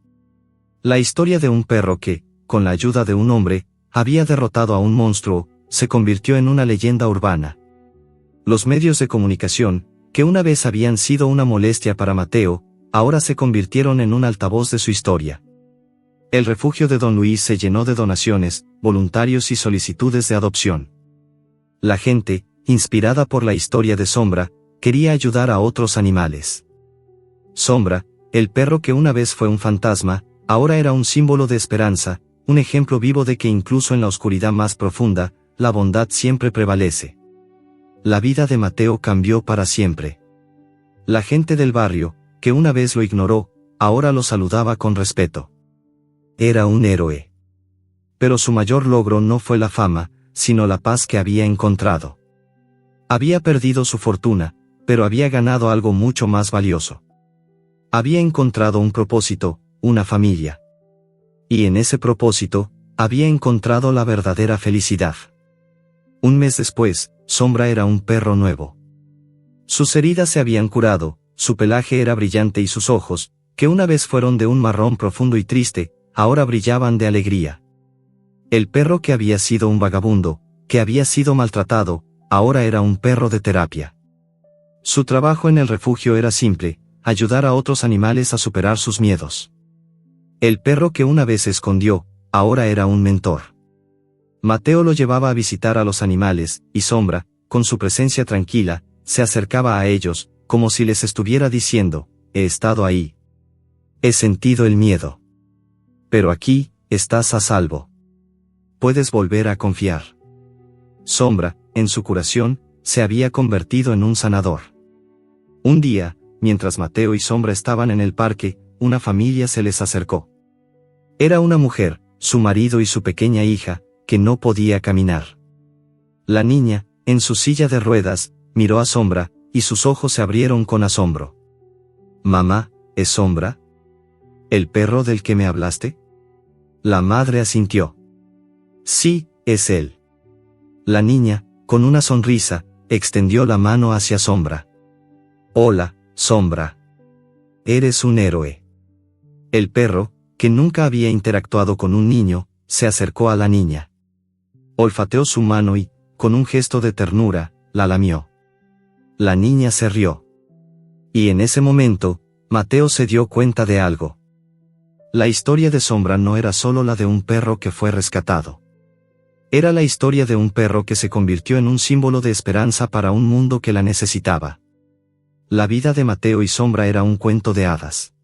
La historia de un perro que, con la ayuda de un hombre, había derrotado a un monstruo, se convirtió en una leyenda urbana. Los medios de comunicación, que una vez habían sido una molestia para Mateo, ahora se convirtieron en un altavoz de su historia. El refugio de Don Luis se llenó de donaciones, voluntarios y solicitudes de adopción. La gente, inspirada por la historia de Sombra, quería ayudar a otros animales. Sombra, el perro que una vez fue un fantasma, ahora era un símbolo de esperanza, un ejemplo vivo de que incluso en la oscuridad más profunda, la bondad siempre prevalece. La vida de Mateo cambió para siempre. La gente del barrio, que una vez lo ignoró, ahora lo saludaba con respeto. Era un héroe. Pero su mayor logro no fue la fama, sino la paz que había encontrado. Había perdido su fortuna, pero había ganado algo mucho más valioso. Había encontrado un propósito, una familia. Y en ese propósito, había encontrado la verdadera felicidad. Un mes después, Sombra era un perro nuevo. Sus heridas se habían curado, su pelaje era brillante y sus ojos, que una vez fueron de un marrón profundo y triste, ahora brillaban de alegría. El perro que había sido un vagabundo, que había sido maltratado, ahora era un perro de terapia. Su trabajo en el refugio era simple, ayudar a otros animales a superar sus miedos. El perro que una vez se escondió, ahora era un mentor. Mateo lo llevaba a visitar a los animales, y Sombra, con su presencia tranquila, se acercaba a ellos, como si les estuviera diciendo, he estado ahí. He sentido el miedo. Pero aquí, estás a salvo. Puedes volver a confiar. Sombra, en su curación, se había convertido en un sanador. Un día, mientras Mateo y Sombra estaban en el parque, una familia se les acercó. Era una mujer, su marido y su pequeña hija, que no podía caminar. La niña, en su silla de ruedas, miró a Sombra, y sus ojos se abrieron con asombro. «Mamá, ¿es Sombra? ¿El perro del que me hablaste?» La madre asintió. «Sí, es él». La niña, con una sonrisa, extendió la mano hacia Sombra. «Hola, Sombra. Eres un héroe». El perro, que nunca había interactuado con un niño, se acercó a la niña. Olfateó su mano y, con un gesto de ternura, la lamió. La niña se rió. Y en ese momento, Mateo se dio cuenta de algo. La historia de Sombra no era solo la de un perro que fue rescatado. Era la historia de un perro que se convirtió en un símbolo de esperanza para un mundo que la necesitaba. La vida de Mateo y Sombra era un cuento de hadas.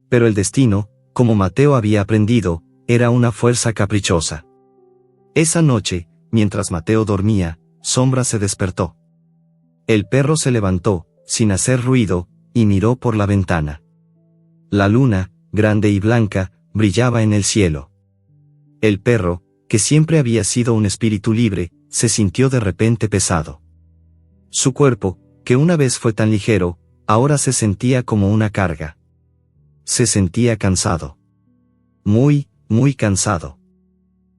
Pero el destino, como Mateo había aprendido, era una fuerza caprichosa. Esa noche, mientras Mateo dormía, Sombra se despertó. El perro se levantó, sin hacer ruido, y miró por la ventana. La luna, grande y blanca, brillaba en el cielo. El perro, que siempre había sido un espíritu libre, se sintió de repente pesado. Su cuerpo, que una vez fue tan ligero, ahora se sentía como una carga. Se sentía cansado. Muy, muy cansado.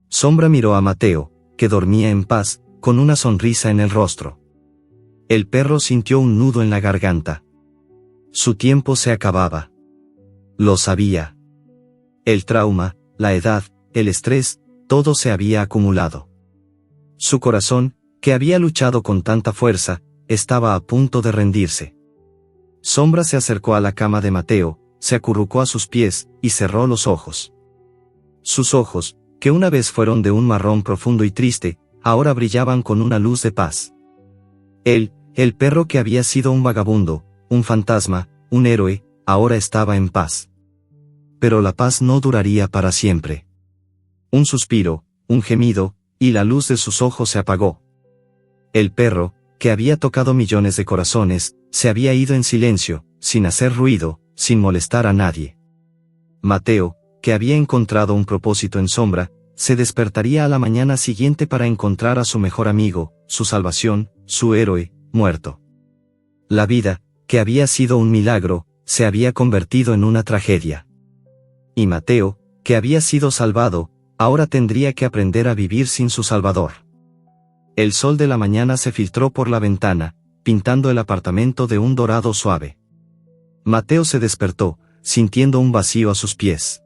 Sombra miró a Mateo, que dormía en paz, con una sonrisa en el rostro. El perro sintió un nudo en la garganta. Su tiempo se acababa. Lo sabía. El trauma, la edad, el estrés, todo se había acumulado. Su corazón, que había luchado con tanta fuerza, estaba a punto de rendirse. Sombra se acercó a la cama de Mateo, se acurrucó a sus pies, y cerró los ojos. Sus ojos, que una vez fueron de un marrón profundo y triste, ahora brillaban con una luz de paz. Él, el perro que había sido un vagabundo, un fantasma, un héroe, ahora estaba en paz. Pero la paz no duraría para siempre. Un suspiro, un gemido, y la luz de sus ojos se apagó. El perro, que había tocado millones de corazones, se había ido en silencio, sin hacer ruido, sin molestar a nadie. Mateo, que había encontrado un propósito en Sombra, se despertaría a la mañana siguiente para encontrar a su mejor amigo, su salvación, su héroe, muerto. La vida, que había sido un milagro, se había convertido en una tragedia. Y Mateo, que había sido salvado, ahora tendría que aprender a vivir sin su Salvador. El sol de la mañana se filtró por la ventana, pintando el apartamento de un dorado suave. Mateo se despertó, sintiendo un vacío a sus pies.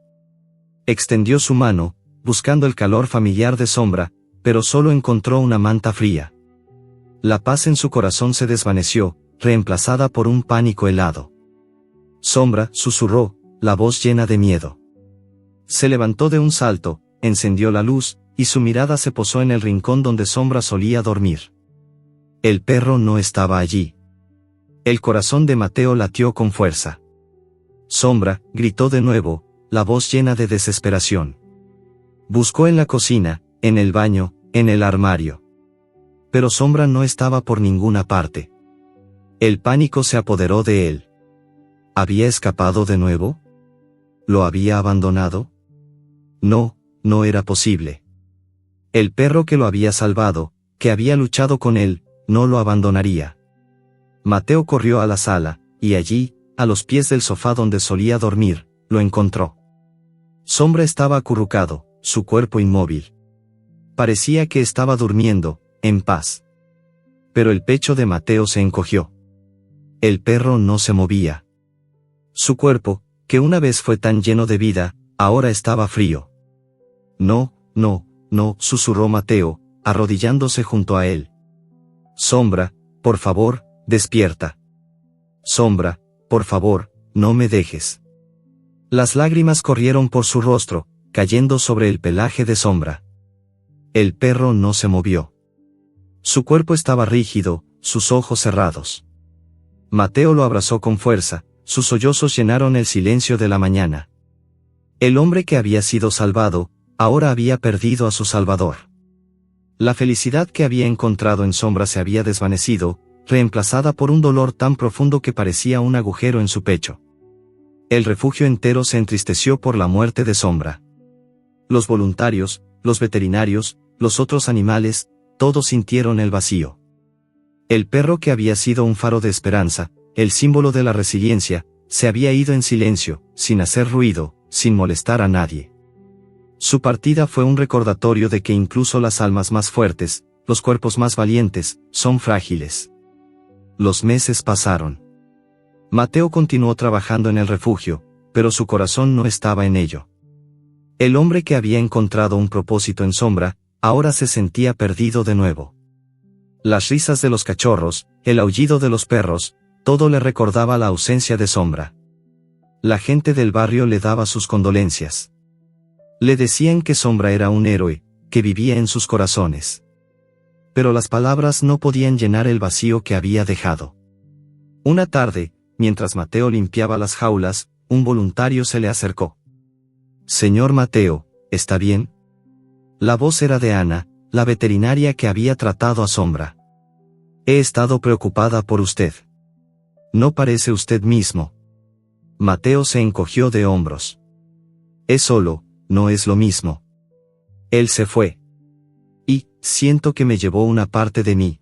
Extendió su mano, buscando el calor familiar de Sombra, pero solo encontró una manta fría. La paz en su corazón se desvaneció, reemplazada por un pánico helado. Sombra, susurró, la voz llena de miedo. Se levantó de un salto, encendió la luz, y su mirada se posó en el rincón donde Sombra solía dormir. El perro no estaba allí. El corazón de Mateo latió con fuerza. Sombra, gritó de nuevo, la voz llena de desesperación. Buscó en la cocina, en el baño, en el armario. Pero Sombra no estaba por ninguna parte. El pánico se apoderó de él. ¿Había escapado de nuevo? ¿Lo había abandonado? No, no era posible. El perro que lo había salvado, que había luchado con él, no lo abandonaría. Mateo corrió a la sala, y allí, a los pies del sofá donde solía dormir, lo encontró. Sombra estaba acurrucado, su cuerpo inmóvil. Parecía que estaba durmiendo, en paz. Pero el pecho de Mateo se encogió. El perro no se movía. Su cuerpo, que una vez fue tan lleno de vida, ahora estaba frío. No, no, no, susurró Mateo, arrodillándose junto a él. Sombra, por favor, despierta. Sombra, por favor, no me dejes. Las lágrimas corrieron por su rostro, cayendo sobre el pelaje de Sombra. El perro no se movió. Su cuerpo estaba rígido, sus ojos cerrados. Mateo lo abrazó con fuerza, sus sollozos llenaron el silencio de la mañana. El hombre que había sido salvado, ahora había perdido a su salvador. La felicidad que había encontrado en Sombra se había desvanecido, reemplazada por un dolor tan profundo que parecía un agujero en su pecho. El refugio entero se entristeció por la muerte de Sombra. Los voluntarios, los veterinarios, los otros animales, todos sintieron el vacío. El perro que había sido un faro de esperanza, el símbolo de la resiliencia, se había ido en silencio, sin hacer ruido, sin molestar a nadie. Su partida fue un recordatorio de que incluso las almas más fuertes, los cuerpos más valientes, son frágiles. Los meses pasaron. Mateo continuó trabajando en el refugio, pero su corazón no estaba en ello. El hombre que había encontrado un propósito en Sombra, ahora se sentía perdido de nuevo. Las risas de los cachorros, el aullido de los perros, todo le recordaba la ausencia de Sombra. La gente del barrio le daba sus condolencias. Le decían que Sombra era un héroe, que vivía en sus corazones. Pero las palabras no podían llenar el vacío que había dejado. Una tarde, mientras Mateo limpiaba las jaulas, un voluntario se le acercó. «Señor Mateo, ¿está bien?». La voz era de Ana, la veterinaria que había tratado a Sombra. «He estado preocupada por usted. No parece usted mismo». Mateo se encogió de hombros. «Es solo, no es lo mismo. Él se fue. Y, siento que me llevó una parte de mí».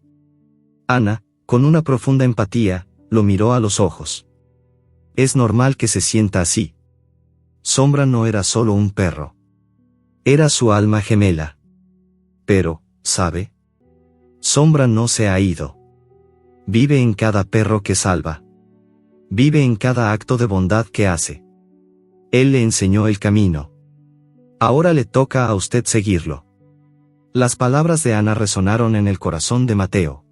Ana, con una profunda empatía, lo miró a los ojos. «Es normal que se sienta así. Sombra no era solo un perro. Era su alma gemela. Pero, ¿sabe? Sombra no se ha ido. Vive en cada perro que salva. Vive en cada acto de bondad que hace. Él le enseñó el camino. Ahora le toca a usted seguirlo». Las palabras de Ana resonaron en el corazón de Mateo.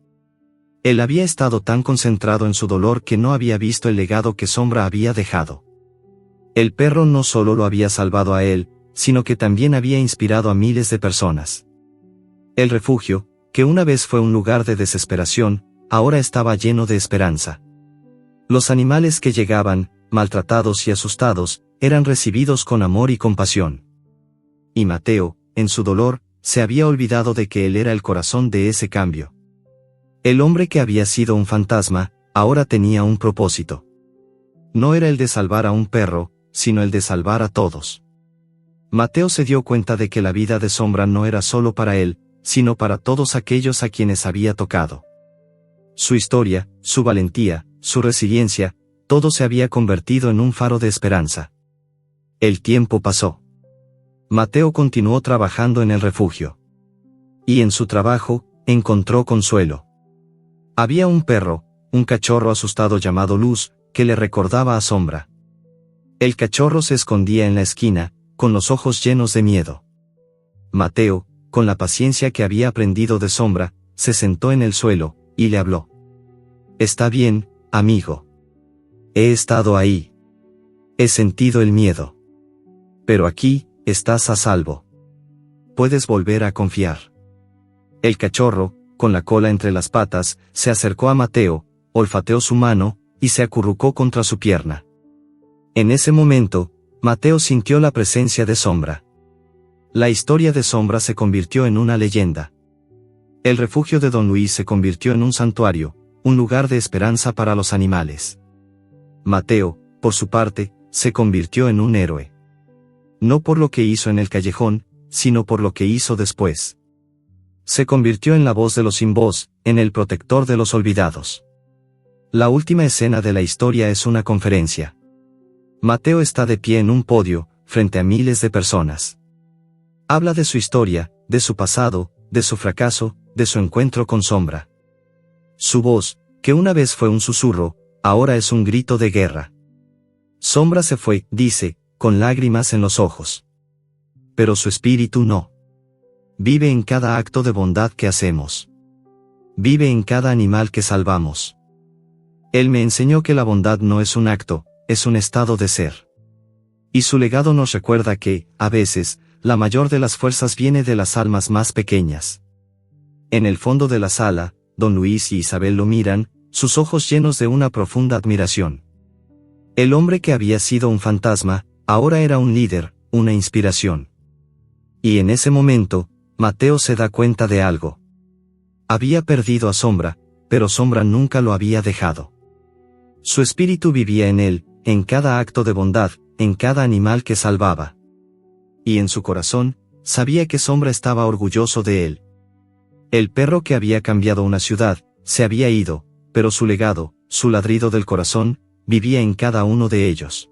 Él había estado tan concentrado en su dolor que no había visto el legado que Sombra había dejado. El perro no solo lo había salvado a él, sino que también había inspirado a miles de personas. El refugio, que una vez fue un lugar de desesperación, ahora estaba lleno de esperanza. Los animales que llegaban, maltratados y asustados, eran recibidos con amor y compasión. Y Mateo, en su dolor, se había olvidado de que él era el corazón de ese cambio. El hombre que había sido un fantasma, ahora tenía un propósito. No era el de salvar a un perro, sino el de salvar a todos. Mateo se dio cuenta de que la vida de Sombra no era solo para él, sino para todos aquellos a quienes había tocado. Su historia, su valentía, su resiliencia, todo se había convertido en un faro de esperanza. El tiempo pasó. Mateo continuó trabajando en el refugio. Y en su trabajo, encontró consuelo. Había un perro, un cachorro asustado llamado Luz, que le recordaba a Sombra. El cachorro se escondía en la esquina, con los ojos llenos de miedo. Mateo, con la paciencia que había aprendido de Sombra, se sentó en el suelo, y le habló. «Está bien, amigo. He estado ahí. He sentido el miedo. Pero aquí, estás a salvo. Puedes volver a confiar». El cachorro, con la cola entre las patas, se acercó a Mateo, olfateó su mano, y se acurrucó contra su pierna. En ese momento, Mateo sintió la presencia de Sombra. La historia de Sombra se convirtió en una leyenda. El refugio de Don Luis se convirtió en un santuario, un lugar de esperanza para los animales. Mateo, por su parte, se convirtió en un héroe. No por lo que hizo en el callejón, sino por lo que hizo después. Se convirtió en la voz de los sin voz, en el protector de los olvidados. La última escena de la historia es una conferencia. Mateo está de pie en un podio, frente a miles de personas. Habla de su historia, de su pasado, de su fracaso, de su encuentro con Sombra. Su voz, que una vez fue un susurro, ahora es un grito de guerra. Sombra se fue, dice, con lágrimas en los ojos. Pero su espíritu no. Vive en cada acto de bondad que hacemos. Vive en cada animal que salvamos. Él me enseñó que la bondad no es un acto, es un estado de ser. Y su legado nos recuerda que, a veces, la mayor de las fuerzas viene de las almas más pequeñas. En el fondo de la sala, don Luis y Isabel lo miran, sus ojos llenos de una profunda admiración. El hombre que había sido un fantasma, ahora era un líder, una inspiración. Y en ese momento, Mateo se da cuenta de algo. Había perdido a Sombra, pero Sombra nunca lo había dejado. Su espíritu vivía en él, en cada acto de bondad, en cada animal que salvaba. Y en su corazón, sabía que Sombra estaba orgulloso de él. El perro que había cambiado una ciudad, se había ido, pero su legado, su ladrido del corazón, vivía en cada uno de ellos.